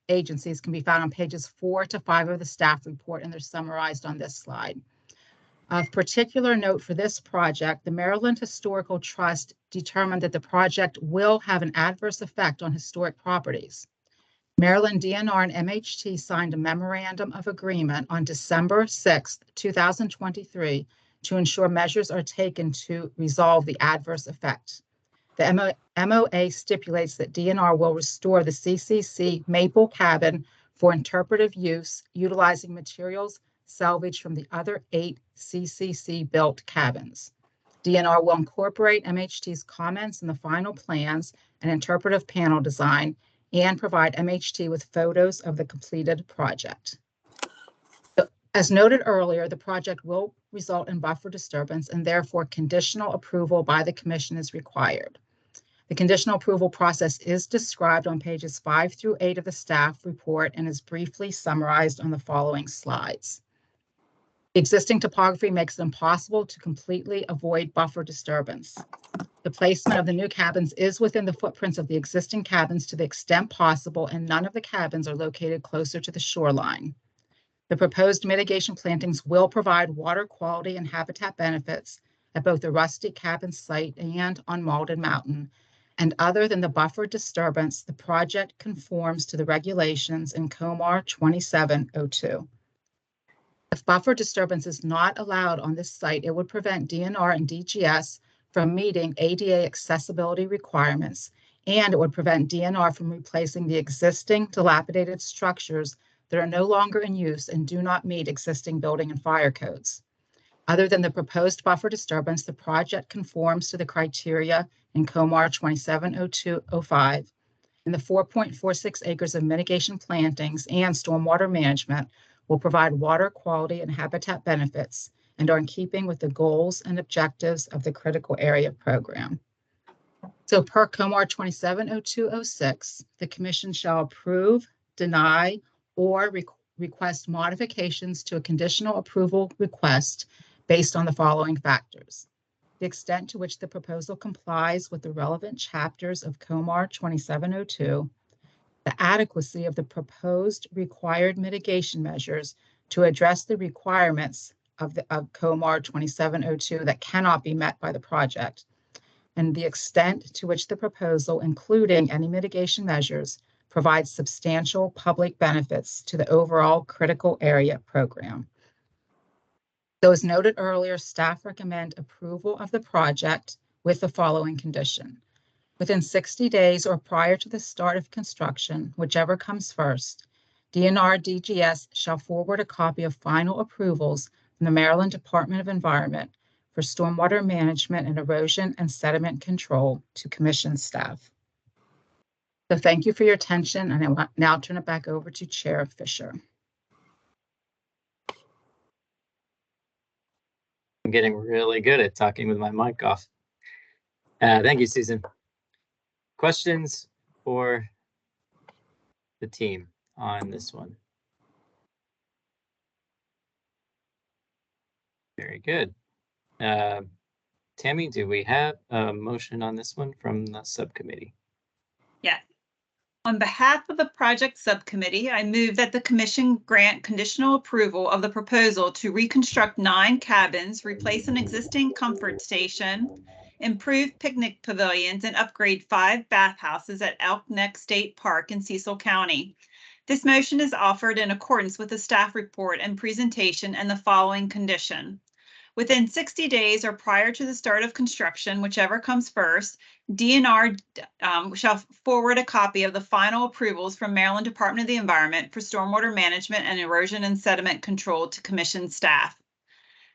agencies can be found on pages 4 to 5 of the staff report, and they're summarized on this slide. Of particular note for this project, the Maryland Historical Trust determined that the project will have an adverse effect on historic properties. Maryland DNR and MHT signed a memorandum of agreement on December 6, 2023 to ensure measures are taken to resolve the adverse effect. The MOA stipulates that DNR will restore the CCC Maple Cabin for interpretive use, utilizing materials salvaged from the other 8 CCC-built cabins. DNR will incorporate MHT's comments in the final plans and interpretive panel design and provide MHT with photos of the completed project. As noted earlier, the project will result in buffer disturbance and therefore conditional approval by the commission is required. The conditional approval process is described on pages 5 through 8 of the staff report and is briefly summarized on the following slides. The existing topography makes it impossible to completely avoid buffer disturbance. The placement of the new cabins is within the footprints of the existing cabins to the extent possible, and none of the cabins are located closer to the shoreline. The proposed mitigation plantings will provide water quality and habitat benefits at both the Rustic Cabin site and on Malden Mountain. And other than the buffer disturbance, the project conforms to the regulations in COMAR 2702. If buffer disturbance is not allowed on this site, it would prevent DNR and DGS from meeting ADA accessibility requirements, and it would prevent DNR from replacing the existing dilapidated structures that are no longer in use and do not meet existing building and fire codes. Other than the proposed buffer disturbance, the project conforms to the criteria in COMAR 270205, and the 4.46 acres of mitigation plantings and stormwater management will provide water quality and habitat benefits and are in keeping with the goals and objectives of the critical area program. So per COMAR 270206, the commission shall approve, deny, or request modifications to a conditional approval request based on the following factors: the extent to which the proposal complies with the relevant chapters of COMAR 2702, the adequacy of the proposed required mitigation measures to address the requirements of COMAR 2702 that cannot be met by the project, and the extent to which the proposal, including any mitigation measures, provides substantial public benefits to the overall critical area program. So as noted earlier, staff recommend approval of the project with the following condition. Within 60 days or prior to the start of construction, whichever comes first, DNR DGS shall forward a copy of final approvals from the Maryland Department of Environment for stormwater management and erosion and sediment control to commission staff. So thank you for your attention, and I will now turn it back over to Chair Fisher. I'm getting really good at talking with my mic off. Thank you, Susan. Questions for the team on this one? Very good. Tammy, do we have a motion on this one from the subcommittee? Yes. On behalf of the project subcommittee, I move that the commission grant conditional approval of the proposal to reconstruct 9 cabins, replace an existing comfort station, improve picnic pavilions, and upgrade 5 bathhouses at Elk Neck State Park in Cecil County. This motion is offered in accordance with the staff report and presentation and the following condition. Within 60 days or prior to the start of construction, whichever comes first, DNR shall forward a copy of the final approvals from Maryland Department of the Environment for stormwater management and erosion and sediment control to commission staff.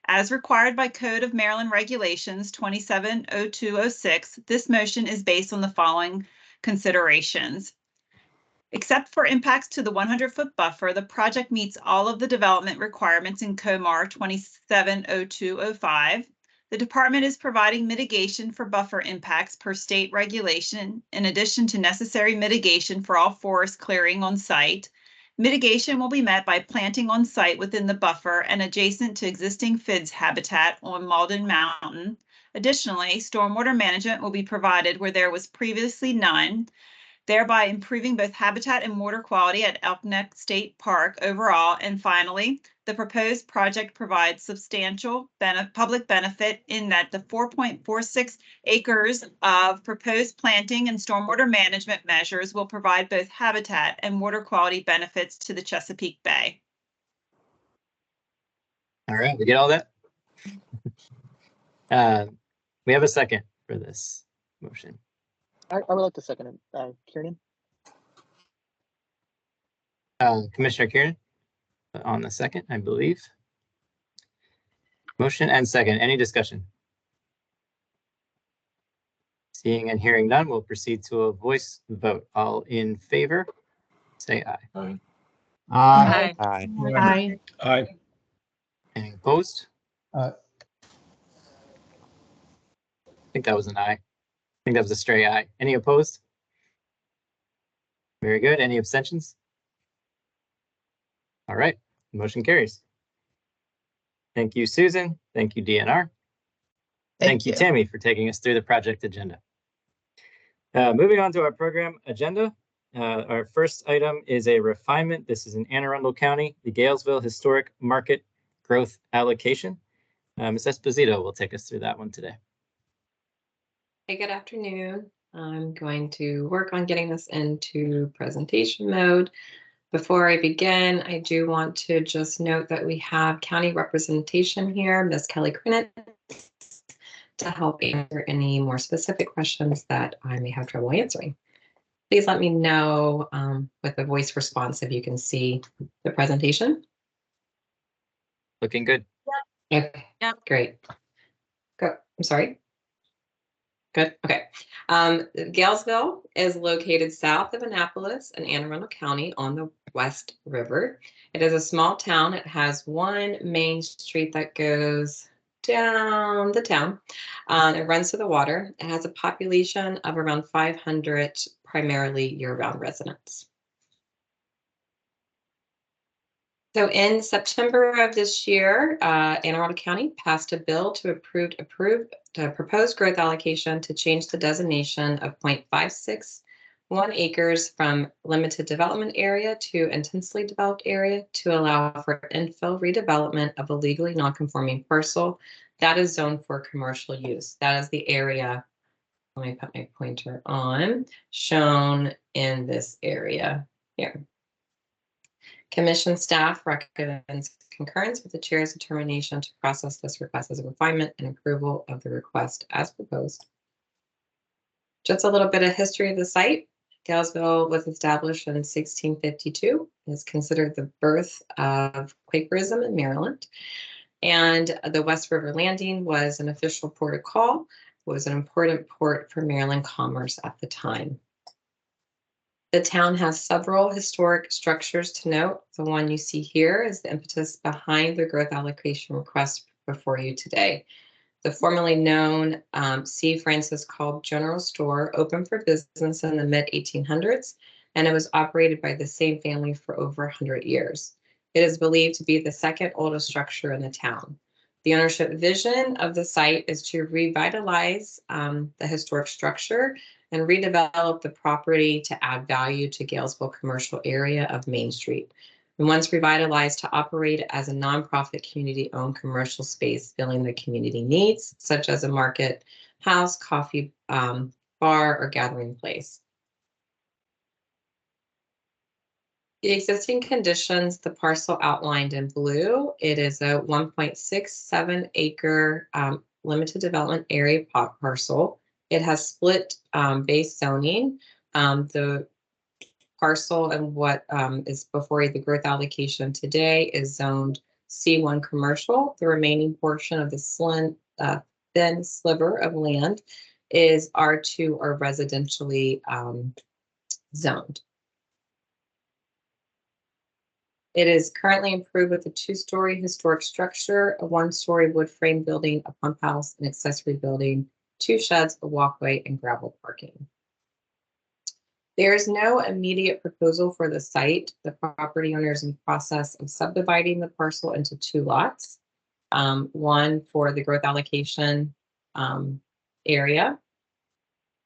As required by Code of Maryland Regulations 270206, this motion is based on the following considerations. Except for impacts to the 100-foot buffer, the project meets all of the development requirements in COMAR 270205. The department is providing mitigation for buffer impacts per state regulation, in addition to necessary mitigation for all forest clearing on site. Mitigation will be met by planting on site within the buffer and adjacent to existing FIDS habitat on Malden Mountain. Additionally, stormwater management will be provided where there was previously none, thereby improving both habitat and water quality at Elk Neck State Park overall. And finally, the proposed project provides substantial public benefit in that the 4.46 acres of proposed planting and stormwater management measures will provide both habitat and water quality benefits to the Chesapeake Bay. All right, we get all that? We have a second for this motion. I would like to second it. Kieran? Commissioner Kieran on the second, I believe. Motion and second. Any discussion? Seeing and hearing none, we'll proceed to a voice vote. All in favor, say aye. Aye. Aye. Aye. Aye. Aye. Any opposed? Uh, I think that was an aye. I think that was a stray aye. Any opposed? Very good. Any abstentions? All right, motion carries. Thank you, Susan. Thank you, DNR. Thank you, Tammy, for taking us through the project agenda. Moving on to our program agenda. Our first item is a refinement. This is in Anne Arundel County, the Galesville Historic Market Growth Allocation. Ms. Esposito will take us through that one today. Hey, good afternoon. I'm going to work on getting this into presentation mode. Before I begin, I do want to just note that we have county representation here, Ms. Kelly Crinnett, to help answer any more specific questions that I may have trouble answering. Please let me know with a voice response if you can see the presentation. Looking good. Okay. Yep. Great. Go. I'm sorry. Good. Okay. Galesville is located south of Annapolis in Anne Arundel County on the West River. It is a small town. It has one main street that goes down the town. It runs to the water. It has a population of around 500, primarily year-round residents. So in September of this year, Anne Arundel County passed a bill to approve the proposed growth allocation to change the designation of 0.561 acres from limited development area to intensely developed area to allow for infill redevelopment of a legally non-conforming parcel that is zoned for commercial use. That is the area, let me put my pointer on, shown in this area here. Commission staff recommends concurrence with the chair's determination to process this request as a refinement and approval of the request as proposed. Just a little bit of history of the site. Galesville was established in 1652. It's considered the birth of Quakerism in Maryland. And the West River Landing was an official port of call, was an important port for Maryland commerce at the time. The town has several historic structures to note. The one you see here is the impetus behind the growth allocation request before you today. The formerly known C. Francis Cobb General Store opened for business in the mid-1800s, and it was operated by the same family for over 100 years. It is believed to be the second oldest structure in the town. The ownership vision of the site is to revitalize the historic structure and redevelop the property to add value to Galesville commercial area of Main Street. And once revitalized, to operate as a nonprofit community-owned commercial space filling the community needs, such as a market, house, coffee, bar, or gathering place. The existing conditions, the parcel outlined in blue, it is a 1.67 acre limited development area parcel. It has split base zoning. The parcel and what is before you, the growth allocation today, is zoned C1 commercial. The remaining portion of the thin sliver of land is R2 or residentially zoned. It is currently improved with a 2-story historic structure, a 1-story wood frame building, a pump house, an accessory building, 2 sheds, a walkway, and gravel parking. There is no immediate proposal for the site. The property owner is in process of subdividing the parcel into 2 lots. One for the growth allocation area,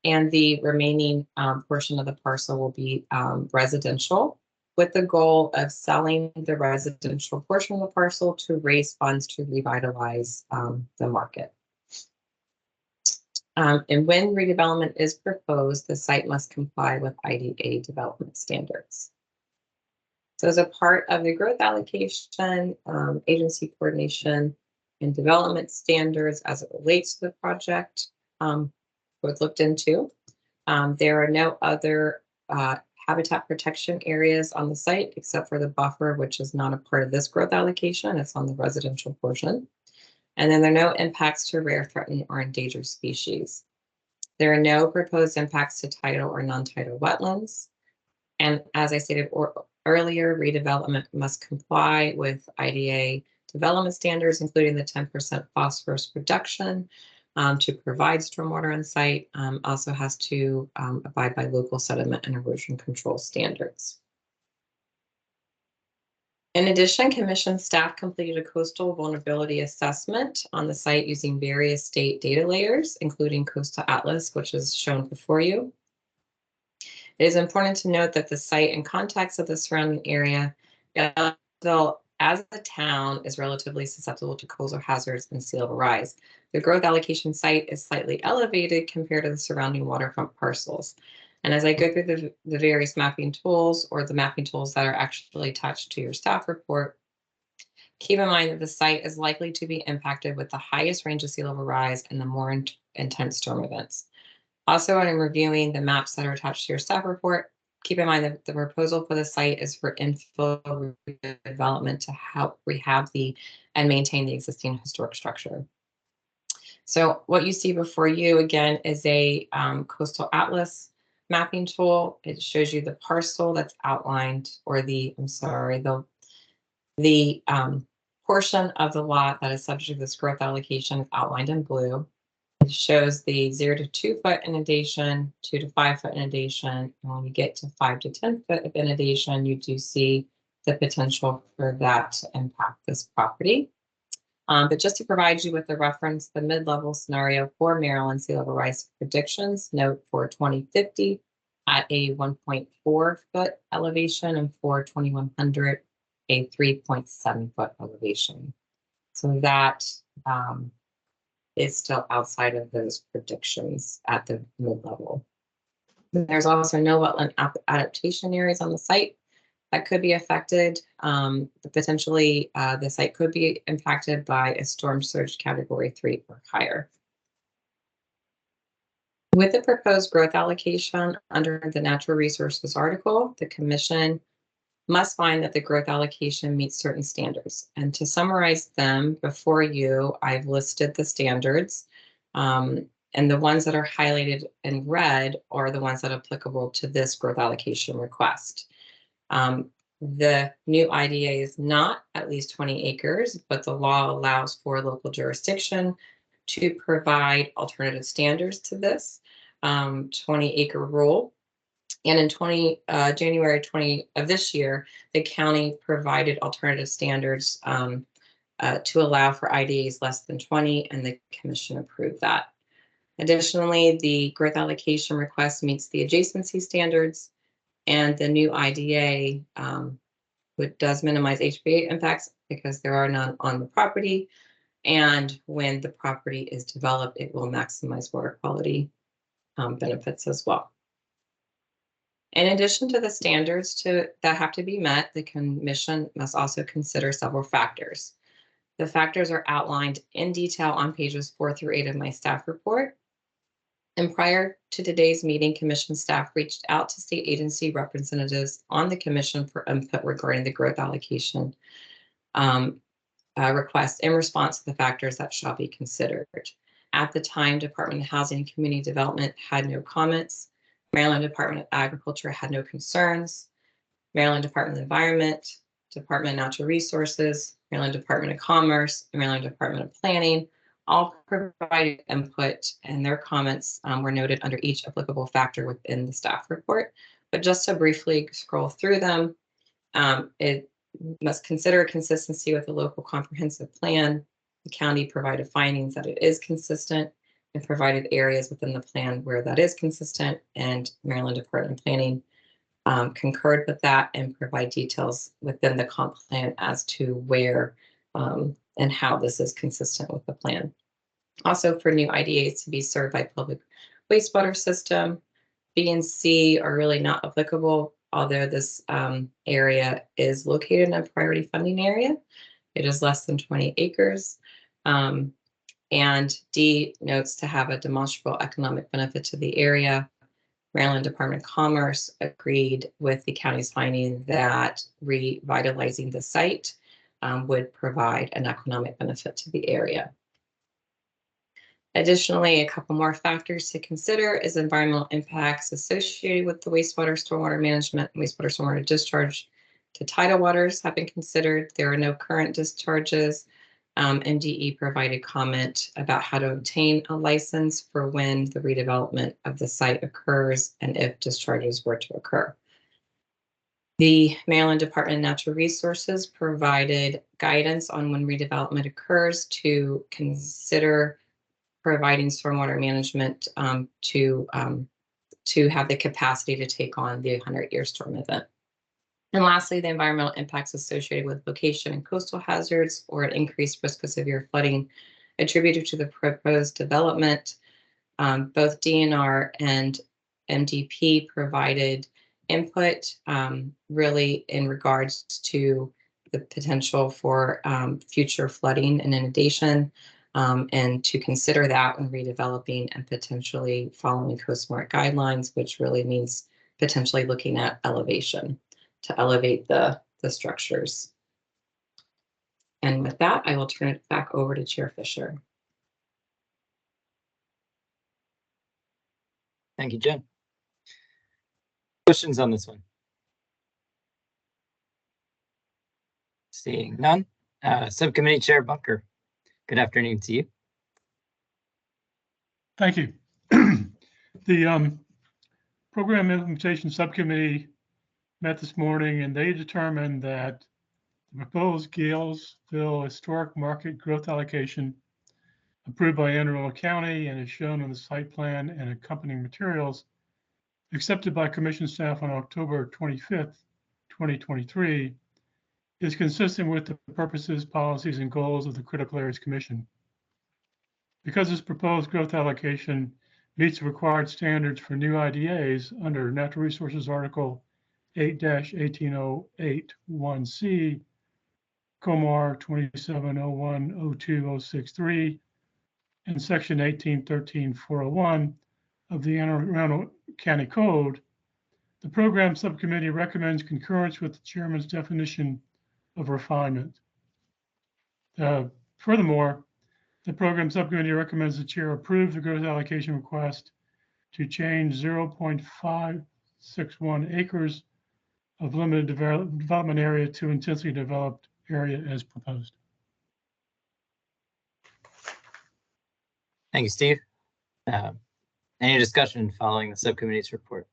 and the remaining portion of the parcel will be residential, with the goal of selling the residential portion of the parcel to raise funds to revitalize the market. And when redevelopment is proposed, the site must comply with IDA development standards. So as a part of the growth allocation, agency coordination and development standards as it relates to the project was looked into. There are no other habitat protection areas on the site except for the buffer, which is not a part of this growth allocation. It's on the residential portion. And then there are no impacts to rare, threatened, or endangered species. There are no proposed impacts to tidal or non-tidal wetlands. And as I stated earlier, redevelopment must comply with IDA development standards, including the 10% phosphorus reduction to provide stormwater on site. Also has to abide by local sediment and erosion control standards. In addition, commission staff completed a coastal vulnerability assessment on the site using various state data layers, including Coastal Atlas, which is shown before you. It is important to note that the site and context of the surrounding area, as a town, is relatively susceptible to coastal hazards and sea level rise. The growth allocation site is slightly elevated compared to the surrounding waterfront parcels. And as I go through the various mapping tools or the mapping tools that are actually attached to your staff report, keep in mind that the site is likely to be impacted with the highest range of sea level rise and the more intense storm events. Also, when I'm reviewing the maps that are attached to your staff report, keep in mind that the proposal for the site is for infill development to help rehab and maintain the existing historic structure. So what you see before you again is a Coastal Atlas mapping tool. It shows you the parcel that's outlined, or the portion of the lot that is subject to this growth allocation is outlined in blue. It shows the 0 to 2 foot inundation, 2 to 5 foot inundation. And when you get to 5 to 10 foot of inundation, you do see the potential for that to impact this property. But just to provide you with the reference, the mid-level scenario for Maryland sea level rise predictions, note for 2050 at a 1.4 foot elevation, and for 2100, a 3.7 foot elevation. So that is still outside of those predictions at the mid-level. There's also no wetland adaptation areas on the site that could be affected. Potentially, the site could be impacted by a storm surge category 3 or higher. With the proposed growth allocation under the natural resources article, the commission must find that the growth allocation meets certain standards. And to summarize them before you, I've listed the standards. And the ones that are highlighted in red are the ones that are applicable to this growth allocation request. The new IDA is not at least 20 acres, but the law allows for local jurisdiction to provide alternative standards to this 20-acre rule. And in January 20 of this year, the county provided alternative standards to allow for IDAs less than 20, and the commission approved that. Additionally, the growth allocation request meets the adjacency standards, and the new IDA which does minimize HPA impacts because there are none on the property. And when the property is developed, it will maximize water quality benefits as well. In addition to the standards that have to be met, the commission must also consider several factors. The factors are outlined in detail on pages 4 through 8 of my staff report. And prior to today's meeting, commission staff reached out to state agency representatives on the commission for input regarding the growth allocation request in response to the factors that shall be considered. At the time, Department of Housing and Community Development had no comments. Maryland Department of Agriculture had no concerns. Maryland Department of Environment, Department of Natural Resources, Maryland Department of Commerce, and Maryland Department of Planning all provided input, and their comments were noted under each applicable factor within the staff report. But just to briefly scroll through them, it must consider consistency with the local comprehensive plan. The county provided findings that it is consistent and provided areas within the plan where that is consistent, and Maryland Department of Planning concurred with that and provide details within the comp plan as to where and how this is consistent with the plan. Also, for new IDAs to be served by public wastewater system, B and C are really not applicable, although this area is located in a priority funding area. It is less than 20 acres. And D notes to have a demonstrable economic benefit to the area. Maryland Department of Commerce agreed with the county's finding that revitalizing the site would provide an economic benefit to the area. Additionally, a couple more factors to consider is environmental impacts associated with the wastewater stormwater management and wastewater stormwater discharge to tidal waters have been considered. There are no current discharges. MDE provided comment about how to obtain a license for when the redevelopment of the site occurs and if discharges were to occur. The Maryland Department of Natural Resources provided guidance on when redevelopment occurs to consider providing stormwater management to have the capacity to take on the 100-year storm event. And lastly, the environmental impacts associated with location and coastal hazards or an increased risk of severe flooding attributed to the proposed development. Both DNR and MDP provided input really in regards to the potential for future flooding and inundation, and to consider that when redeveloping and potentially following CoastSmart guidelines, which really means potentially looking at elevation to elevate the structures. And with that, I will turn it back over to Chair Fisher. Thank you, Jen. Questions on this one? Seeing none. Subcommittee Chair Bunker, good afternoon to you. Thank you. The Program Implementation Subcommittee met this morning and they determined that the proposed Galesville Historic Market growth allocation approved by Anne Arundel County and is shown on the site plan and accompanying materials accepted by Commission staff on October 25th, 2023, is consistent with the purposes, policies, and goals of the Critical Areas Commission. Because this proposed growth allocation meets the required standards for new IDAs under Natural Resources Article 8-18081C, COMAR 270102-063, and Section 1813-401 of the Anne Arundel County Code, the program subcommittee recommends concurrence with the chairman's definition of refinement. Furthermore, the program subcommittee recommends the chair approve the growth allocation request to change 0.561 acres of limited development area to intensely developed area as proposed. Thank you, Steve. Any discussion following the subcommittee's report?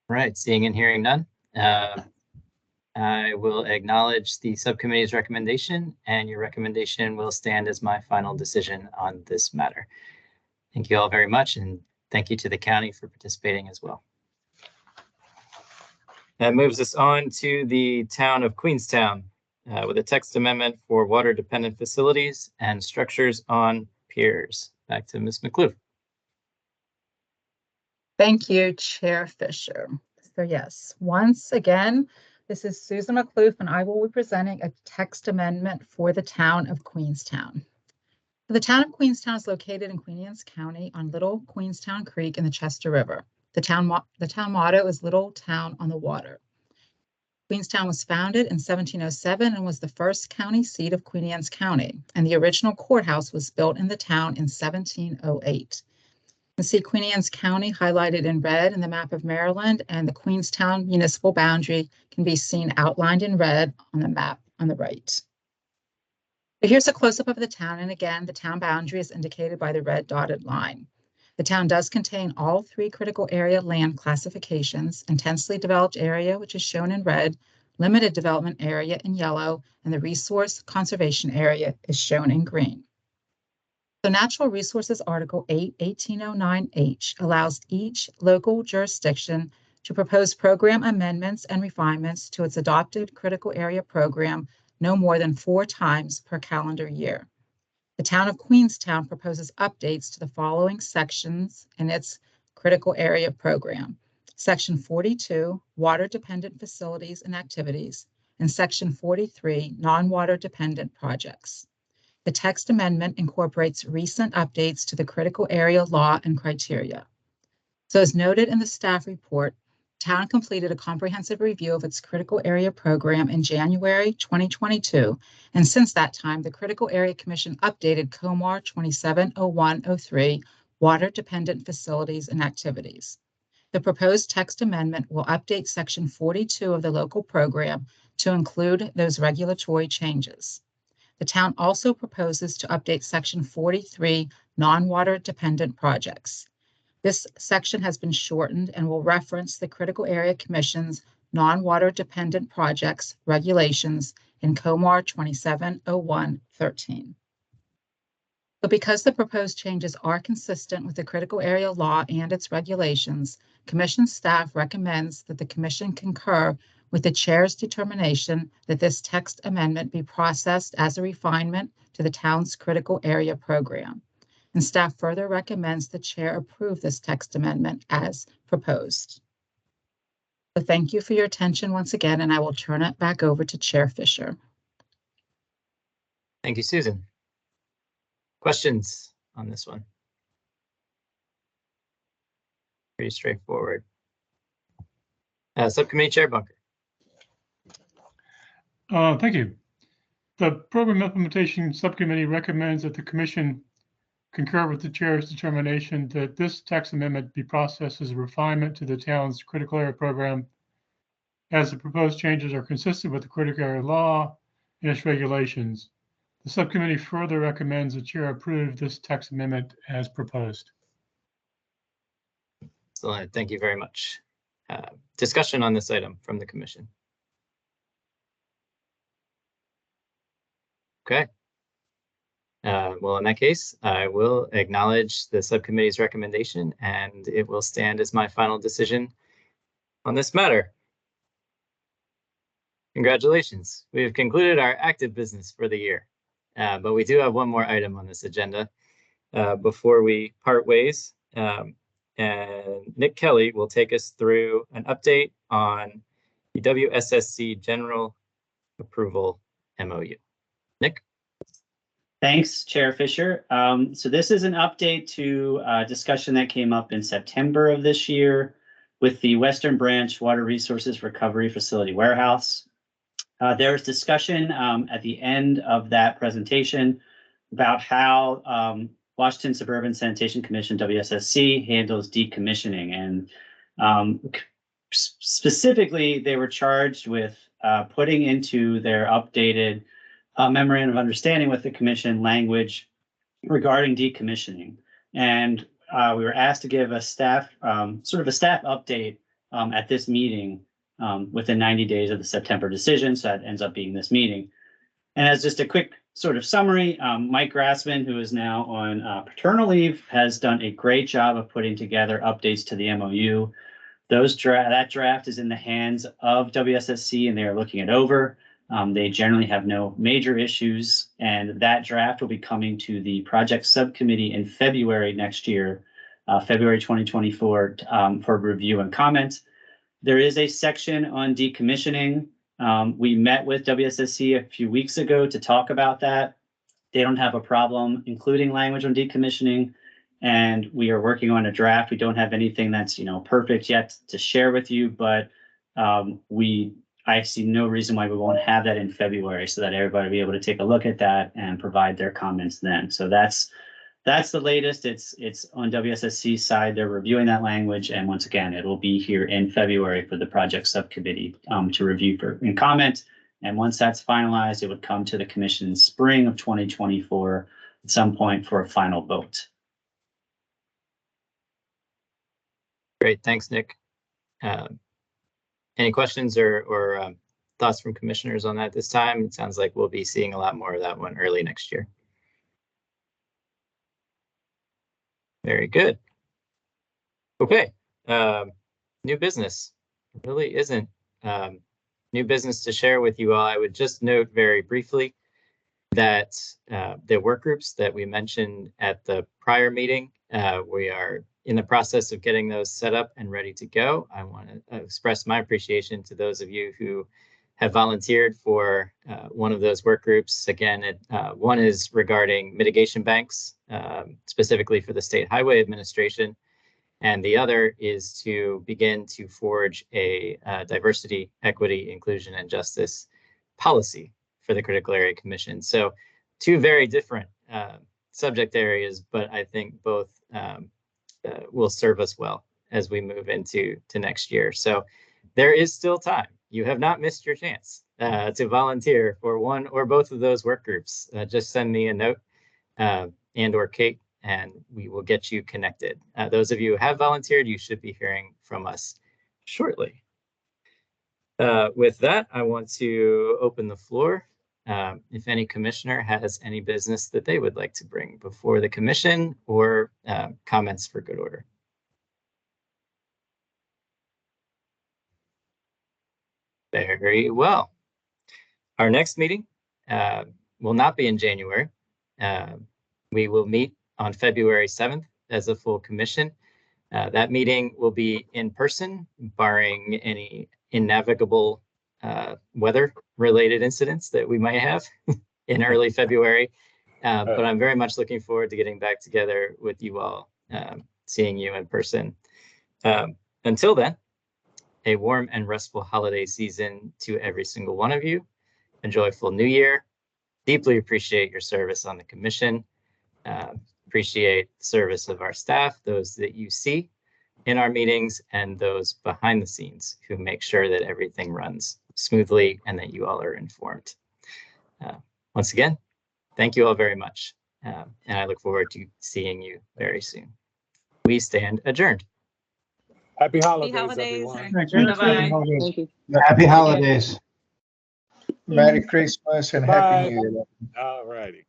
All right, seeing and hearing none. I will acknowledge the subcommittee's recommendation, and your recommendation will stand as my final decision on this matter. Thank you all very much, and thank you to the county for participating as well. That moves us on to the town of Queenstown with a text amendment for water dependent facilities and structures on piers. Back to Ms. McClure. Thank you, Chair Fisher. So yes, once again, this is Susan McClure, and I will be presenting a text amendment for the town of Queenstown. The town of Queenstown is located in Queen Anne's County on Little Queenstown Creek in the Chester River. The town motto is Little Town on the Water. Queenstown was founded in 1707 and was the first county seat of Queen Anne's County, and the original courthouse was built in the town in 1708. You can see Queen Anne's County highlighted in red in the map of Maryland, and the Queenstown municipal boundary can be seen outlined in red on the map on the right. But here's a close-up of the town, and again, the town boundary is indicated by the red dotted line. The town does contain all three critical area land classifications: intensely developed area, which is shown in red, limited development area in yellow, and the resource conservation area is shown in green. The Natural Resources Article 8-1809H allows each local jurisdiction to propose program amendments and refinements to its adopted critical area program no more than 4 times per calendar year. The town of Queenstown proposes updates to the following sections in its critical area program: Section 42, water dependent facilities and activities, and Section 43, non-water dependent projects. The text amendment incorporates recent updates to the critical area law and criteria. So as noted in the staff report, town completed a comprehensive review of its critical area program in January 2022. And since that time, the Critical Area Commission updated COMAR 270103, water dependent facilities and activities. The proposed text amendment will update section 42 of the local program to include those regulatory changes. The town also proposes to update section 43 non-water dependent projects. This section has been shortened and will reference the Critical Area Commission's non-water dependent projects regulations in COMAR 2701-13. But because the proposed changes are consistent with the critical area law and its regulations, Commission staff recommends that the Commission concur with the Chair's determination that this text amendment be processed as a refinement to the town's critical area program. And staff further recommends the Chair approve this text amendment as proposed. So thank you for your attention once again, and I will turn it back over to Chair Fisher. Thank you, Susan. Questions on this one? Pretty straightforward. Subcommittee Chair Bunker. Thank you. The Program Implementation Subcommittee recommends that the Commission concur with the Chair's determination that this text amendment be processed as a refinement to the town's critical area program, as the proposed changes are consistent with the critical area law and its regulations. The subcommittee further recommends the Chair approve this text amendment as proposed. Excellent. Thank you very much. Discussion on this item from the Commission. Okay. Well, in that case, I will acknowledge the subcommittee's recommendation, and it will stand as my final decision on this matter. Congratulations. We have concluded our active business for the year, but we do have one more item on this agenda before we part ways. And Nick Kelly will take us through an update on the WSSC General Approval MOU. Nick? Thanks, Chair Fisher. So this is an update to a discussion that came up in September of this year with the Western Branch Water Resources Recovery Facility Warehouse. There was discussion at the end of that presentation about how Washington Suburban Sanitation Commission, WSSC, handles decommissioning. And specifically, they were charged with putting into their updated memorandum of understanding with the commission language regarding decommissioning. And we were asked to give a staff, sort of a staff update at this meeting within 90 days of the September decision. So that ends up being this meeting. And as just a quick sort of summary, Mike Grassman, who is now on paternal leave, has done a great job of putting together updates to the MOU. That draft is in the hands of WSSC, and they are looking it over. They generally have no major issues, and that draft will be coming to the project subcommittee in February next year, February 2024, for review and comment. There is a section on decommissioning. We met with WSSC a few weeks ago to talk about that. They don't have a problem including language on decommissioning, and we are working on a draft. We don't have anything that's perfect yet to share with you, but I see no reason why we won't have that in February, so that everybody will be able to take a look at that and provide their comments then. So that's the latest. It's on WSSC's side. They're reviewing that language, and once again, it will be here in February for the project subcommittee to review and comment. And once that's finalized, it would come to the commission in spring of 2024 at some point for a final vote. Great, thanks, Nick. Any questions or thoughts from commissioners on that this time? It sounds like we'll be seeing a lot more of that one early next year. Very good. Okay, new business. Really isn't new business to share with you all. I would just note very briefly that the work groups that we mentioned at the prior meeting, we are in the process of getting those set up and ready to go. I want to express my appreciation to those of you who have volunteered for one of those work groups. Again, one is regarding mitigation banks, specifically for the State Highway Administration, and the other is to begin to forge a diversity, equity, inclusion, and justice policy for the Critical Area Commission. So two very different subject areas, but I think both will serve us well as we move into next year. So there is still time. You have not missed your chance to volunteer for one or both of those work groups. Just send me a note and or Kate, and we will get you connected. Those of you who have volunteered, you should be hearing from us shortly. With that, I want to open the floor. If any commissioner has any business that they would like to bring before the commission or comments for good order. Very well. Our next meeting will not be in January. We will meet on February 7th as a full commission. That meeting will be in person, barring any innavigable weather-related incidents that we might have in early February. But I'm very much looking forward to getting back together with you all, seeing you in person. Until then, a warm and restful holiday season to every single one of you. A joyful new year. Deeply appreciate your service on the commission. Appreciate the service of our staff, those that you see in our meetings, and those behind the scenes who make sure that everything runs smoothly and that you all are informed. Once again, thank you all very much. And I look forward to seeing you very soon. We stand adjourned. Happy Happy holidays, holidays. everyone. Bye-bye. Thank you. Happy holidays. Merry Christmas and Bye. Happy New Year. All righty.